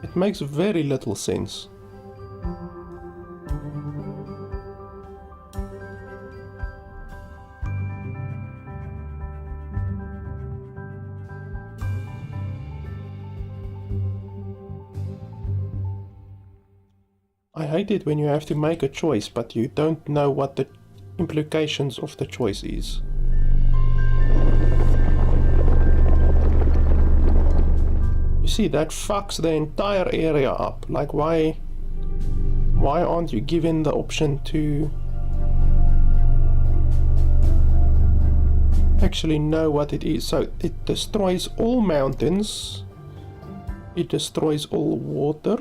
It makes very little sense. I hate it when you have to make a choice, but you don't know what the implications of the choice is. You see, that fucks the entire area up. Like, why aren't you given the option to actually know what it is? So it destroys all mountains. It destroys all water.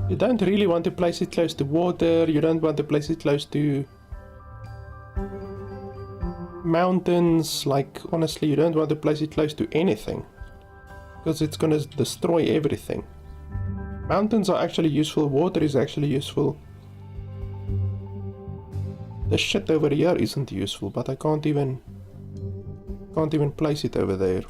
You don't really want to place it close to water, you don't want to place it close to mountains, like honestly you don't want to place it close to anything, because it's gonna destroy everything. Mountains are actually useful, water is actually useful. The shit over here isn't useful, but I can't even place it over there.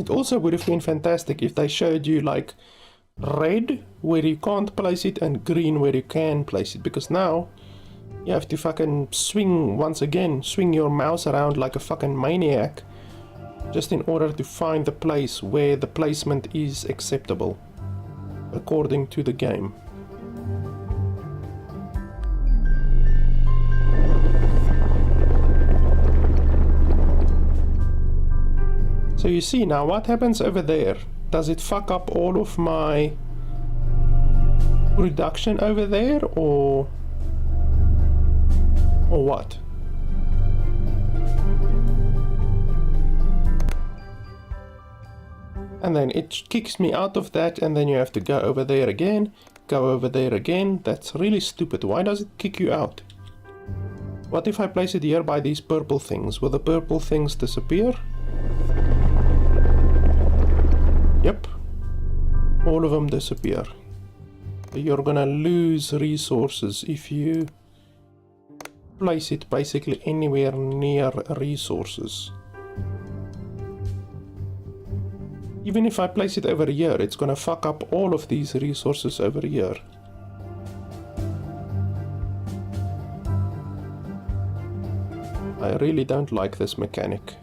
It also would have been fantastic if they showed you like red where you can't place it and green where you can place it, because now you have to fucking swing your mouse around like a fucking maniac just in order to find the place where the placement is acceptable according to the game. So you see now what happens over there. Does it fuck up all of my production over there, or what? And then it kicks me out of that, and then you have to go over there again, go over there again. That's really stupid. Why does it kick you out? What if I place it here by these purple things? Will the purple things disappear? Yep, all of them disappear. You're gonna lose resources if you place it basically anywhere near resources. Even if I place it over here, it's gonna fuck up all of these resources over here. I really don't like this mechanic.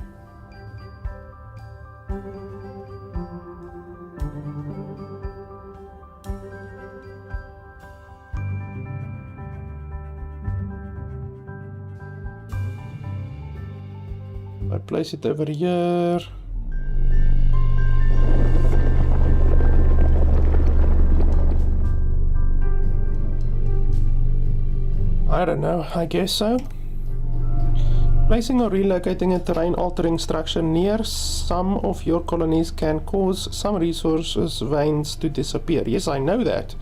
I place it over here. I don't know, I guess so. Placing or relocating a terrain-altering structure near some of your colonies can cause some resources veins to disappear. Yes, I know that.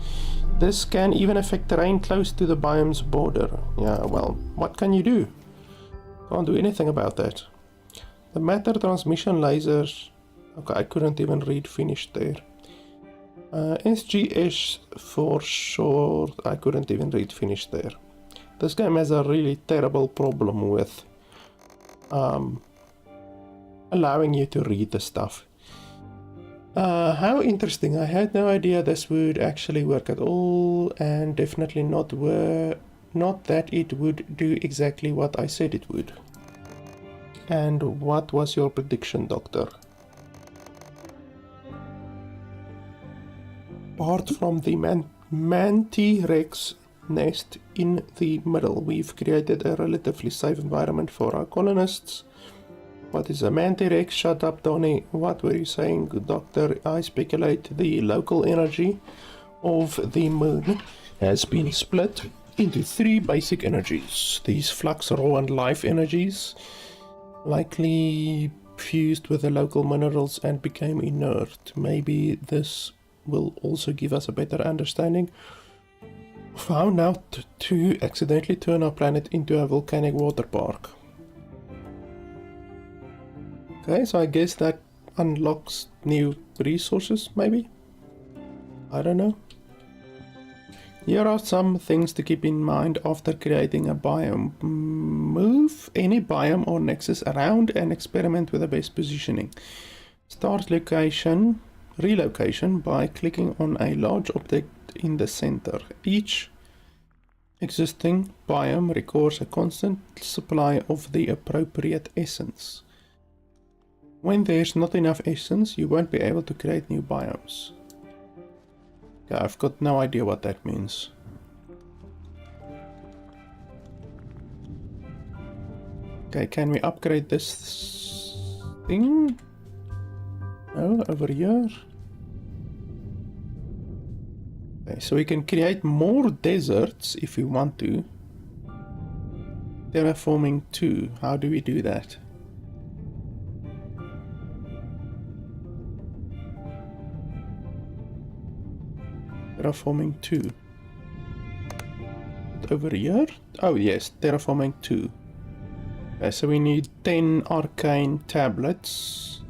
This can even affect terrain close to the biome's border. Yeah, well, what can you do? Can't do anything about that. The matter transmission lasers... Okay, I couldn't even read finished there. SGS for short. I couldn't even read finished there. This game has a really terrible problem with allowing you to read the stuff. How interesting. I had no idea this would actually work at all, and definitely not that it would do exactly what I said it would. And what was your prediction, Doctor? Apart from the Manti-Rex nest in the middle, we've created a relatively safe environment for our colonists. What is a Manti-Rex? Shut up, Donny. What were you saying, Doctor? I speculate the local energy of the moon has been split into 3 basic energies. These flux, raw and life energies likely fused with the local minerals and became inert. Maybe this will also give us a better understanding of how not to accidentally turn our planet into a volcanic water park. Okay, so I guess that unlocks new resources, maybe? I don't know. Here are some things to keep in mind after creating a biome. Move any biome or nexus around and experiment with the best positioning. Start relocation by clicking on a large object in the center. Each existing biome requires a constant supply of the appropriate essence. When there's not enough essence, you won't be able to create new biomes. Okay, I've got no idea what that means. Okay, can we upgrade this thing? No, over here. Okay, so we can create more deserts if we want to. Terraforming 2. How do we do that? Terraforming 2. Over here? Oh yes, terraforming 2. Okay, so we need 10 arcane tablets.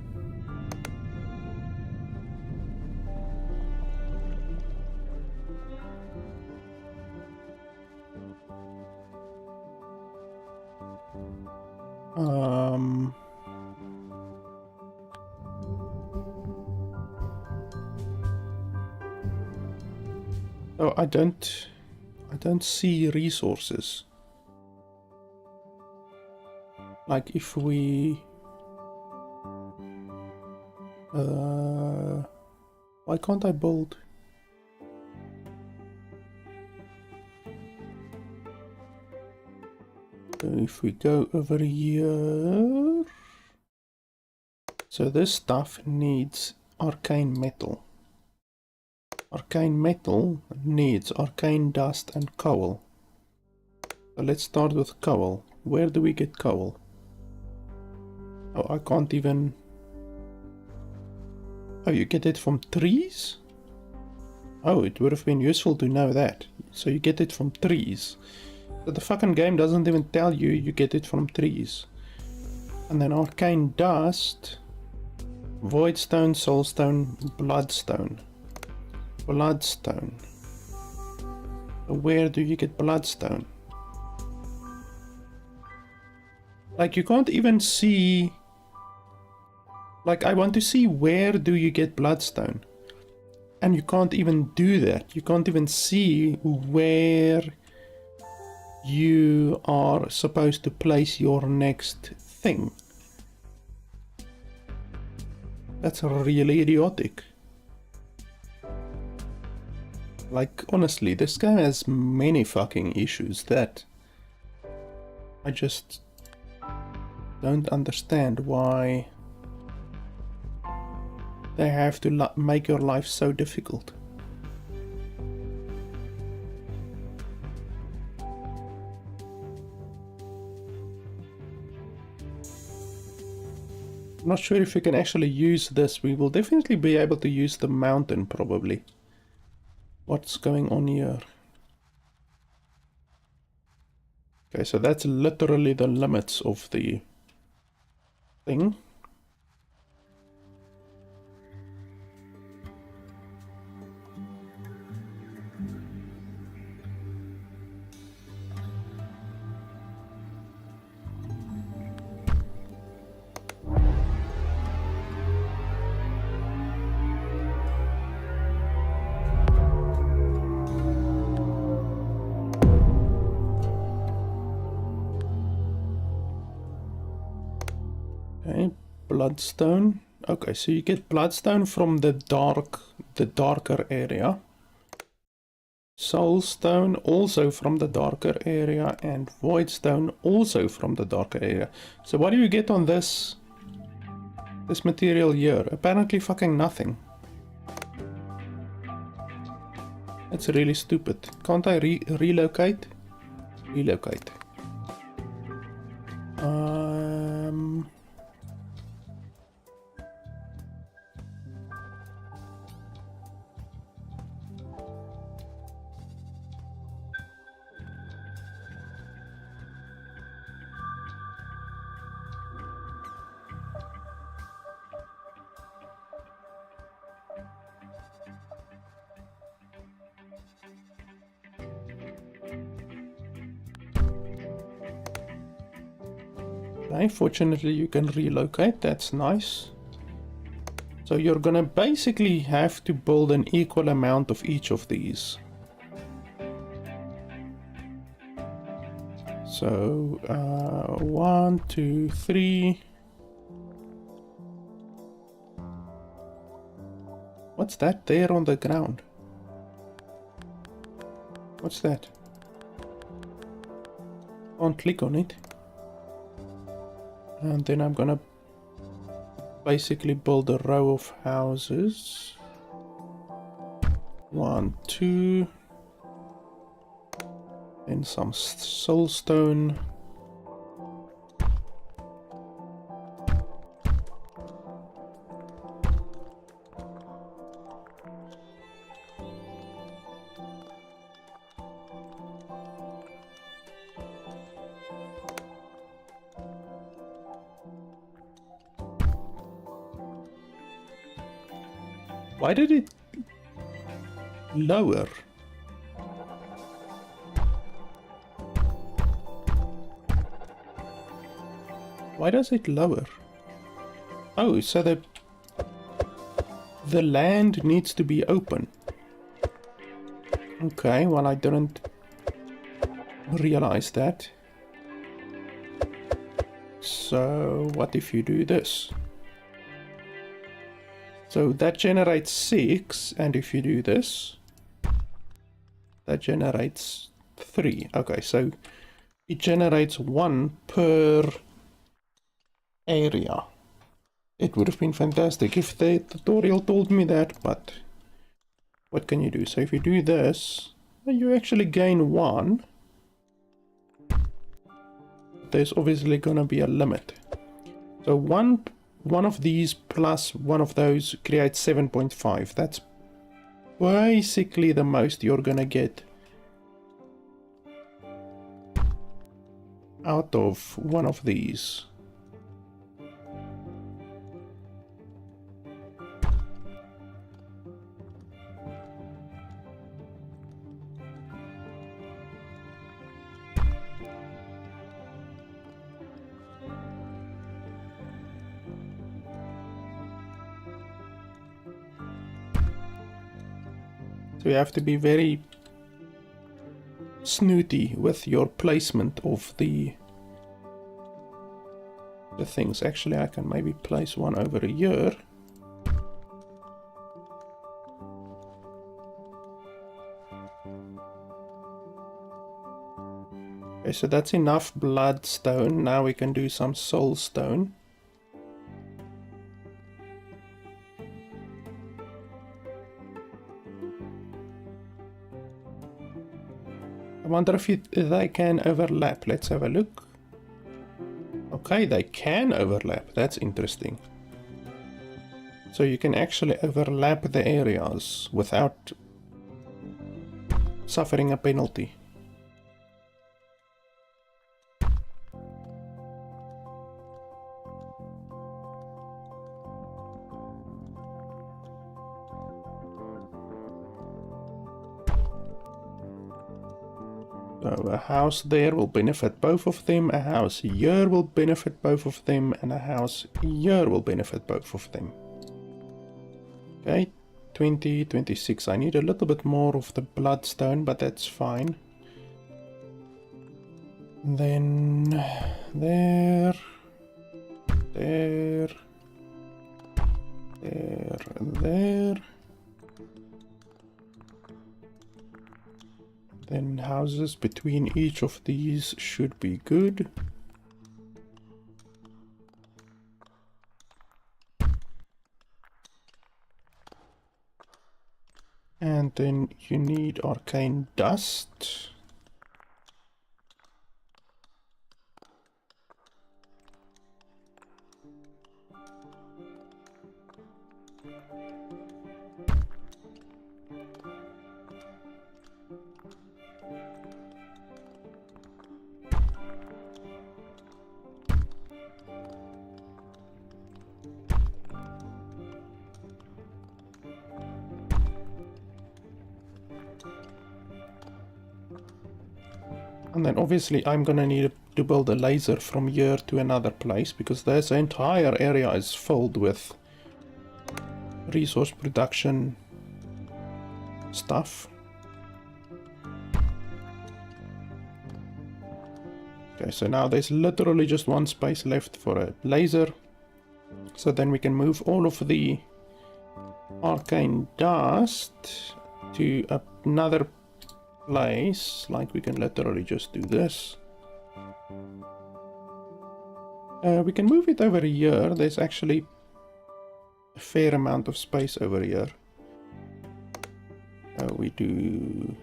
So I don't see resources. Like if we why can't I build? So if we go over here, so this stuff needs arcane metal. Arcane metal needs arcane dust and coal. So let's start with coal. Where do we get coal? Oh, I can't even... Oh, you get it from trees? Oh, it would have been useful to know that. So you get it from trees. So the fucking game doesn't even tell you you get it from trees. And then arcane dust, voidstone, soulstone, bloodstone. Bloodstone. Where do you get bloodstone? Like you can't even see... Like I want to see where do you get bloodstone. And you can't even do that. You can't even see where you are supposed to place your next thing. That's really idiotic. Like, honestly, this game has many fucking issues that I just don't understand why they have to make your life so difficult. I'm not sure if we can actually use this. We will definitely be able to use the mountain probably. What's going on here? Okay, so that's literally the limits of the thing. Okay, bloodstone. Okay, so you get bloodstone from the darker area. Soulstone also from the darker area, and voidstone also from the darker area. So what do you get on this material here? Apparently fucking nothing. That's really stupid. Can't I relocate? Relocate. Okay, fortunately you can relocate, that's nice. So you're gonna basically have to build an equal amount of each of these. So, 1, 2, 3. What's that there on the ground? What's that? Can't click on it. And then I'm gonna basically build a row of houses. 1, 2. Then some soulstone. Why did it lower? Why does it lower? Oh, so the land needs to be open. Okay, well, I didn't realize that. So what if you do this? So that generates 6, and if you do this, that generates 3. Okay, so it generates 1 per area. It would have been fantastic if the tutorial told me that, but what can you do? So if you do this, you actually gain 1. There's obviously gonna be a limit. So one of these plus one of those creates 7.5. That's basically the most you're gonna get out of one of these. So you have to be very snooty with your placement of the things. Actually, I can maybe place one over here. Okay, so that's enough bloodstone. Now we can do some soulstone. I wonder if they can overlap. Let's have a look. Okay, they can overlap. That's interesting. So you can actually overlap the areas without suffering a penalty. So a house there will benefit both of them, a house here will benefit both of them, and a house here will benefit both of them. Okay, 20, 26. I need a little bit more of the bloodstone, but that's fine. Then there, there, there, there. Then houses between each of these should be good. And then you need arcane dust. And then obviously I'm gonna need to build a laser from here to another place, because this entire area is filled with resource production stuff. Okay, so now there's literally just one space left for a laser. So then we can move all of the arcane dust to another place. Like we can literally just do this. We can move it over here. There's actually a fair amount of space over here. We do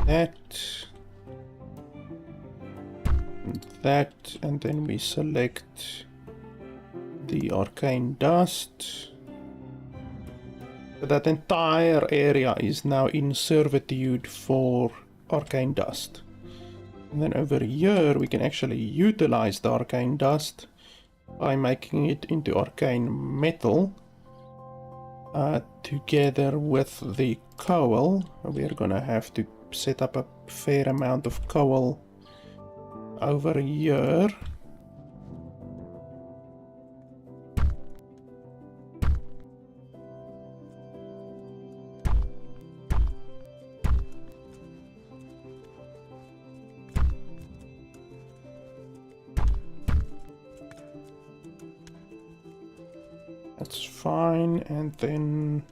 that. That, and then we select the arcane dust. So that entire area is now in servitude for arcane dust. And then over here we can actually utilize the arcane dust by making it into arcane metal together with the coal. We're gonna have to set up a fair amount of coal over here. fine. And then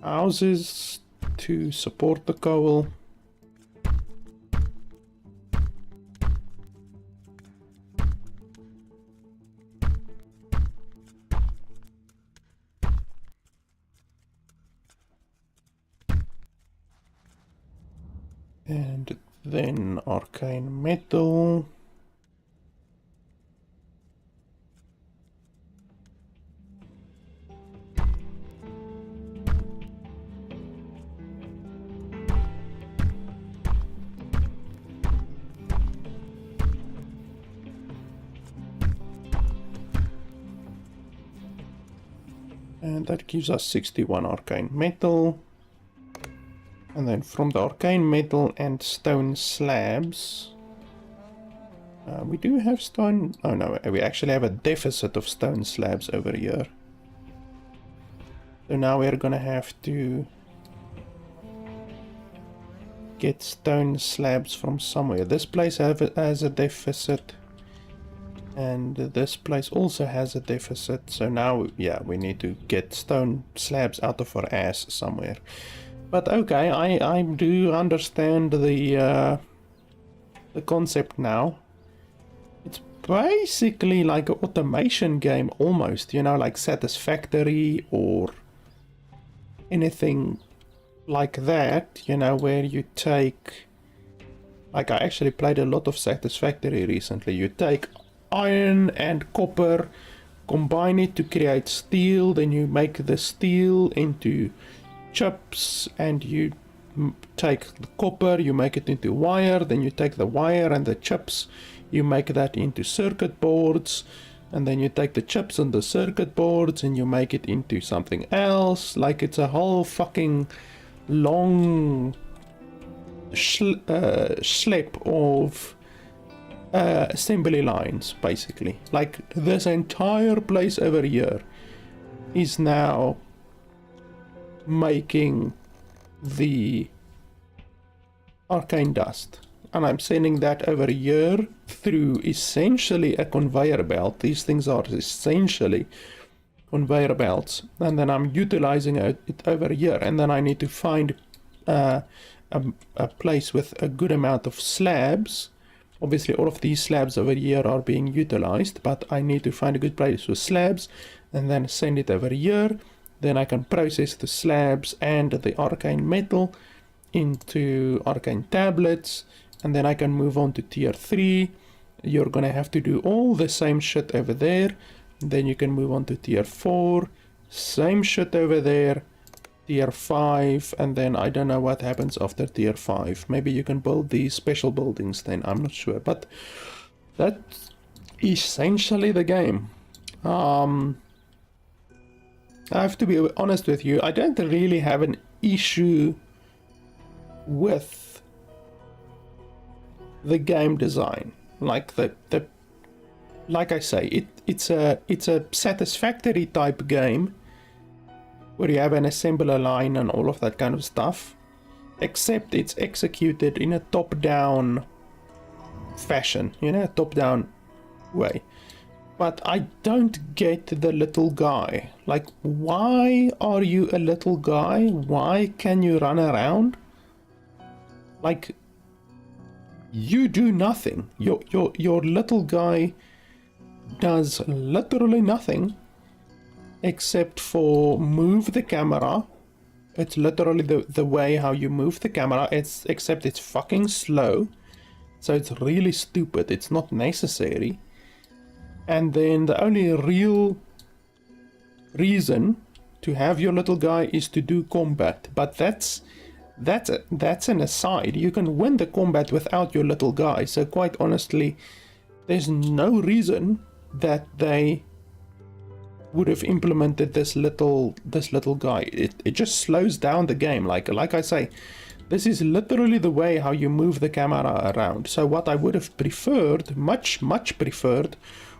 houses to support the coal. And then arcane metal. And that gives us 61 arcane metal. And then from the arcane metal and stone slabs, we do have stone. Oh no, we actually have a deficit of stone slabs over here. So now we're gonna have to get stone slabs from somewhere. This place has a deficit, and this place also has a deficit. So now, yeah, we need to get stone slabs out of our ass somewhere. But okay, I do understand the concept now. It's basically like an automation game almost, you know, like Satisfactory or anything like that, you know, where you take, like I actually played a lot of Satisfactory recently. You take iron and copper, combine it to create steel, then you make the steel into chips, and you take the copper, you make it into wire, then you take the wire and the chips, you make that into circuit boards, and then you take the chips and the circuit boards and you make it into something else. Like it's a whole fucking long schlep of assembly lines, basically. Like this entire place over here is now making the arcane dust, and I'm sending that over here through essentially a conveyor belt. These things are essentially conveyor belts, and then I'm utilizing it over here, and then I need to find a place with a good amount of slabs. Obviously all of these slabs over here are being utilized, but I need to find a good place with slabs and then send it over here. Then I can process the slabs and the arcane metal into arcane tablets, and then I can move on to tier 3. You're gonna have to do all the same shit over there. Then you can move on to tier 4, same shit over there, tier 5, and then I don't know what happens after tier 5. Maybe you can build these special buildings then, I'm not sure, but that's essentially the game. I have to be honest with you, I don't really have an issue with the game design. Like like I say, it's a Satisfactory type game where you have an assembler line and all of that kind of stuff, except it's executed in a top-down fashion, you know, top-down way. But I don't get the little guy. Like, why are you a little guy? Why can you run around? Like, you do nothing. Your little guy does literally nothing except for move the camera. It's literally the way how you move the camera, except it's fucking slow. So it's really stupid. It's not necessary. And then the only real reason to have your little guy is to do combat. But that's an aside. You can win the combat without your little guy. So quite honestly, there's no reason that they would have implemented this little guy. It just slows down the game. Like I say, this is literally the way how you move the camera around. So what I would have preferred, much preferred,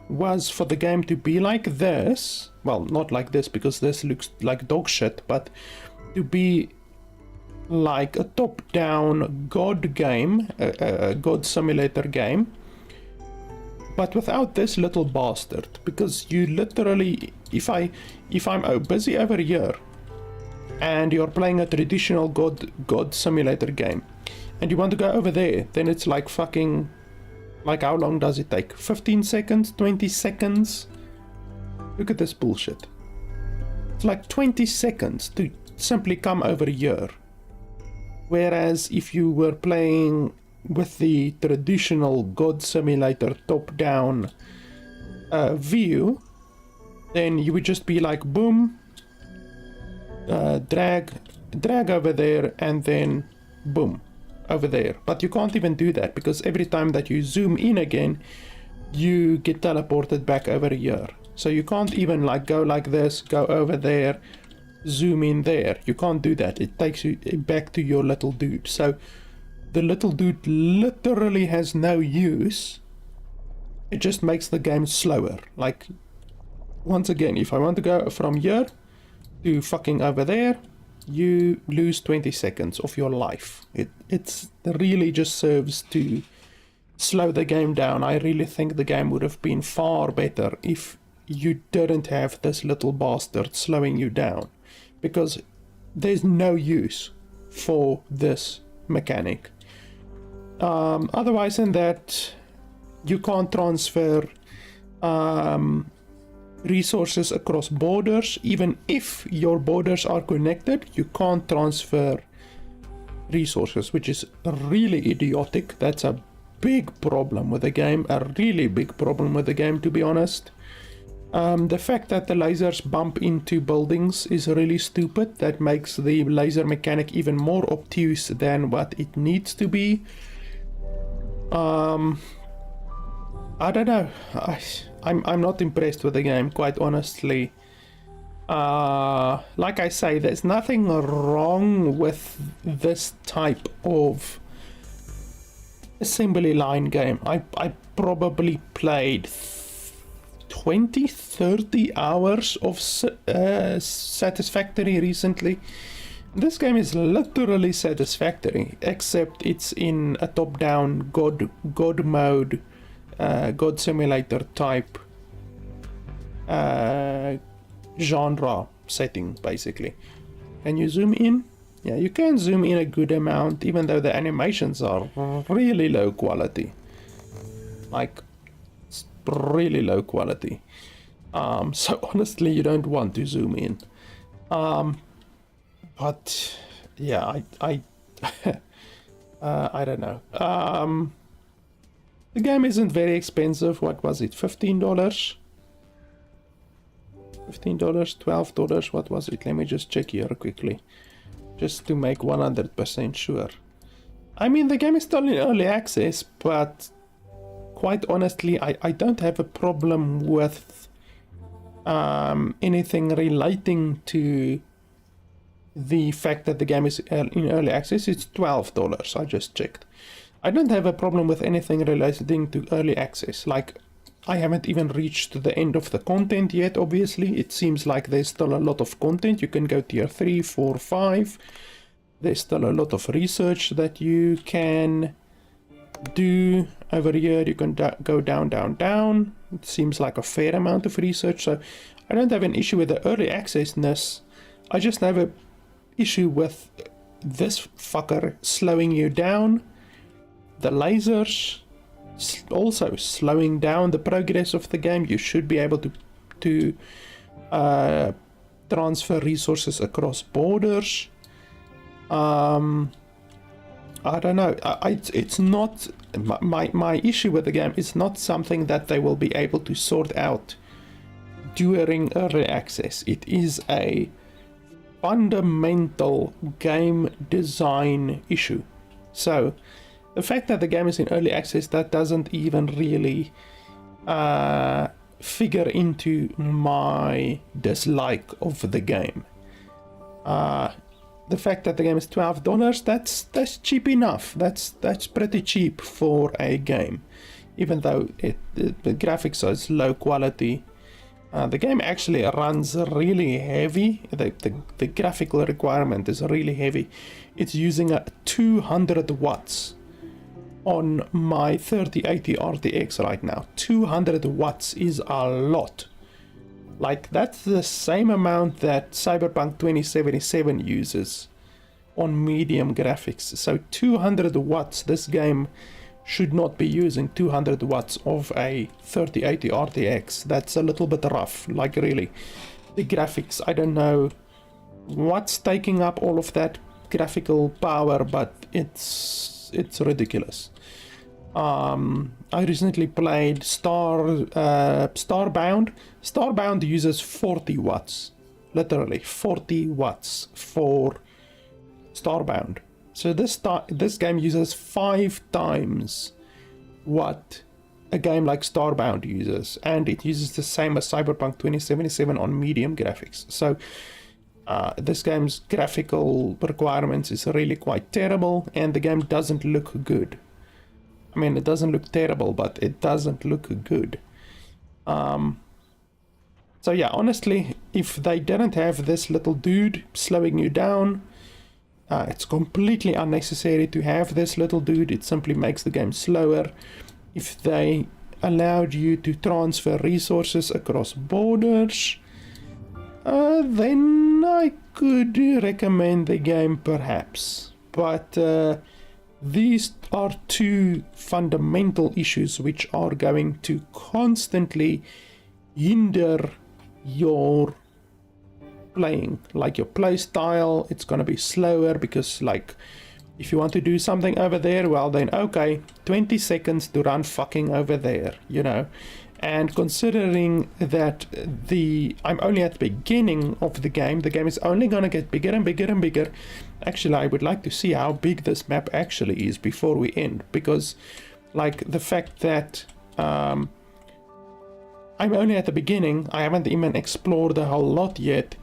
was for the game to be like this. Well, not like this, because this looks like dog shit, but to be like a top-down god game, a god simulator game, but without this little bastard, because you literally, if I'm busy over here and you're playing a traditional god simulator game and you want to go over there, then it's like fucking, like how long does it take? 15 seconds, 20 seconds? Look at this bullshit. It's like 20 seconds to simply come over here. Whereas if you were playing with the traditional god simulator top-down view, then you would just be like boom, drag over there, and then boom, over there. But you can't even do that, because every time that you zoom in again, you get teleported back over here. So you can't even like go like this, go over there, zoom in there. You can't do that. It takes you back to your little dude. So the little dude literally has no use. It just makes the game slower. Like, once again, if I want to go from here to fucking over there, you lose 20 seconds of your life. It's really just serves to slow the game down. I really think the game would have been far better if you didn't have this little bastard slowing you down, because there's no use for this mechanic. Otherwise than that, you can't transfer resources across borders. Even if your borders are connected, you can't transfer resources, which is really idiotic. That's a big problem with the game, a really big problem with the game, to be honest. The fact that the lasers bump into buildings is really stupid. That makes the laser mechanic even more obtuse than what it needs to be. I don't know. I'm not impressed with the game, quite honestly. Like I say, there's nothing wrong with this type of assembly line game. I probably played 20-30 hours of Satisfactory recently. This game is literally Satisfactory, except it's in a top-down god mode, god simulator type genre setting, basically. Can you zoom in? Yeah, you can zoom in a good amount, even though the animations are really low quality. Like, it's really low quality. So honestly, you don't want to zoom in. But yeah, I I don't know. The game isn't very expensive. What was it? $15? $15, $12, what was it? Let me just check here quickly, just to make 100% sure. I mean, the game is still in early access, but quite honestly, I don't have a problem with anything relating to the fact that the game is in early access. It's $12, I just checked. I don't have a problem with anything relating to early access. Like, I haven't even reached the end of the content yet, obviously. It seems like there's still a lot of content. You can go tier 3, 4, 5. There's still a lot of research that you can do. Over here, you can go down, down, down. It seems like a fair amount of research. So I don't have an issue with the early accessness. I just have an issue with this fucker slowing you down. The lasers also slowing down the progress of the game. You should be able to transfer resources across borders. I don't know. It's not my issue with the game. It's not something that they will be able to sort out during early access. It is a fundamental game design issue. So the fact that the game is in early access, that doesn't even really figure into my dislike of the game. The fact that the game is $12, that's cheap enough. That's pretty cheap for a game, even though the graphics is low quality. The game actually runs really heavy. The graphical requirement is really heavy. It's using 200 watts on my 3080 RTX right now. 200 watts is a lot. Like, that's the same amount that Cyberpunk 2077 uses on medium graphics. So 200 watts, this game should not be using 200 watts of a 3080 RTX. That's a little bit rough, like really. The graphics, I don't know what's taking up all of that graphical power, but it's ridiculous. I recently played Starbound. Starbound uses 40 watts, literally 40 watts for Starbound. So this game uses 5 times what a game like Starbound uses, and it uses the same as Cyberpunk 2077 on medium graphics. So this game's graphical requirements is really quite terrible, and the game doesn't look good. I mean, it doesn't look terrible, but it doesn't look good. So yeah, honestly, if they didn't have this little dude slowing you down, it's completely unnecessary to have this little dude. It simply makes the game slower. If they allowed you to transfer resources across borders, then I could recommend the game perhaps. But these are two fundamental issues which are going to constantly hinder your playing. Like your play style, it's gonna be slower because, like, if you want to do something over there, well then okay, 20 seconds to run fucking over there, you know. And considering that I'm only at the beginning of the game is only gonna get bigger and bigger and bigger. Actually, I would like to see how big this map actually is before we end, because like the fact that I'm only at the beginning, I haven't even explored a whole lot yet.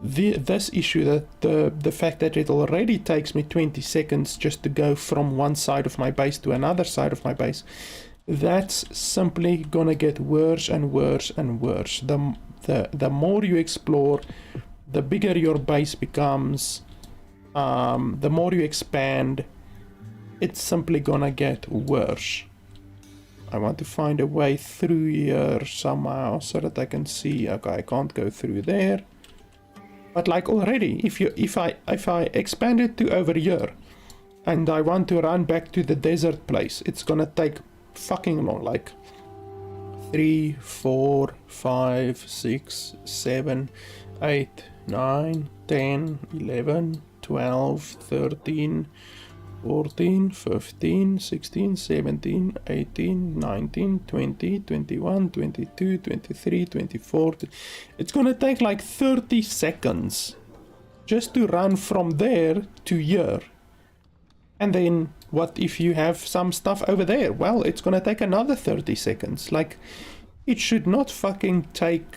This issue, that the fact that it already takes me 20 seconds just to go from one side of my base to another side of my base, that's simply gonna get worse and worse and worse. The more you explore, the bigger your base becomes, the more you expand, it's simply gonna get worse. I want to find a way through here somehow so that I can see. Okay, I can't go through there. But like already, if I expand it to over here and I want to run back to the desert place, it's gonna take fucking long. Like 3, 4, 5, 6, 7, 8, 9, 10, 11, 12, 13, 14, 15, 16, 17, 18, 19, 20, 21, 22, 23, 24. It's gonna take like 30 seconds just to run from there to here. And then what if you have some stuff over there? Well, it's gonna take another 30 seconds. Like, it should not fucking take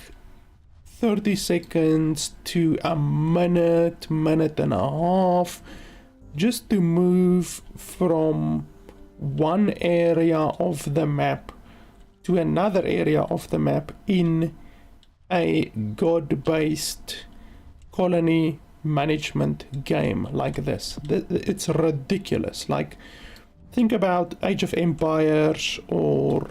30 seconds to a minute, minute and a half just to move from one area of the map to another area of the map in a god-based colony management game like this. It's ridiculous. Like, think about Age of Empires or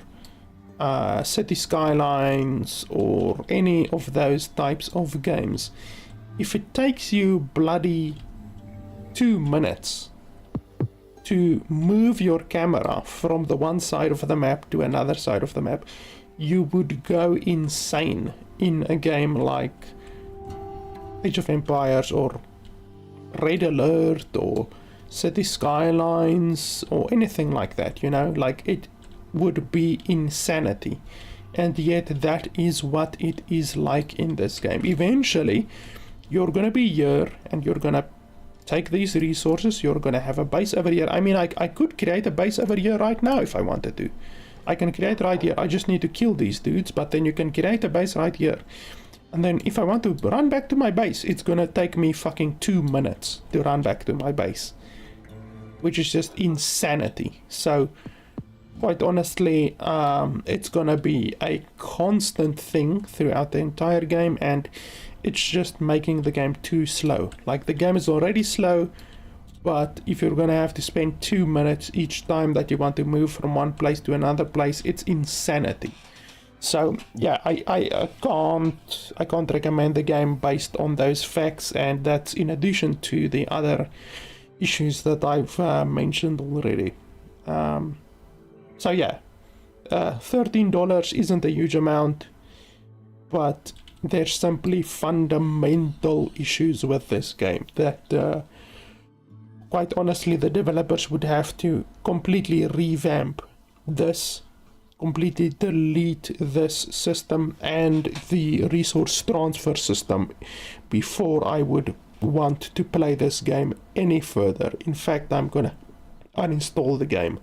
City Skylines or any of those types of games. If it takes you bloody 2 minutes to move your camera from the one side of the map to another side of the map, you would go insane in a game like Age of Empires or Red Alert or City Skylines or anything like that, you know. Like, it would be insanity, and yet that is what it is like in this game. Eventually you're gonna be here and you're gonna take these resources, you're gonna have a base over here. I mean, I could create a base over here right now if I wanted to. I can create right here. I just need to kill these dudes, but then you can create a base right here. And then if I want to run back to my base, it's gonna take me fucking 2 minutes to run back to my base, which is just insanity. So quite honestly, it's gonna be a constant thing throughout the entire game, and it's just making the game too slow. Like, the game is already slow. But if you're gonna have to spend 2 minutes each time that you want to move from one place to another place, it's insanity. So yeah, I can't recommend the game based on those facts, and that's in addition to the other issues that I've mentioned already. So yeah, $13 isn't a huge amount, but there's simply fundamental issues with this game that quite honestly the developers would have to completely revamp this, completely delete this system and the resource transfer system before I would want to play this game any further. In fact, I'm gonna uninstall the game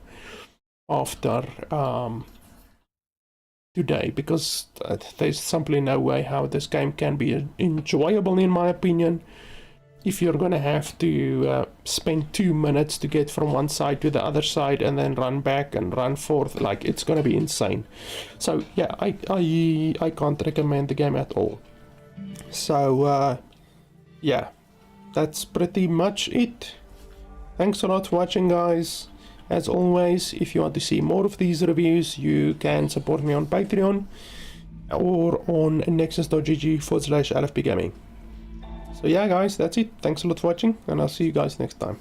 after today, because there's simply no way how this game can be enjoyable, in my opinion, if you're gonna have to spend 2 minutes to get from one side to the other side and then run back and run forth. Like, it's gonna be insane. So yeah, I can't recommend the game at all. So yeah, that's pretty much it. Thanks a lot for watching, guys. As always, if you want to see more of these reviews, you can support me on Patreon or on nexus.gg/LFP Gaming. So yeah, guys, that's it. Thanks a lot for watching, and I'll see you guys next time.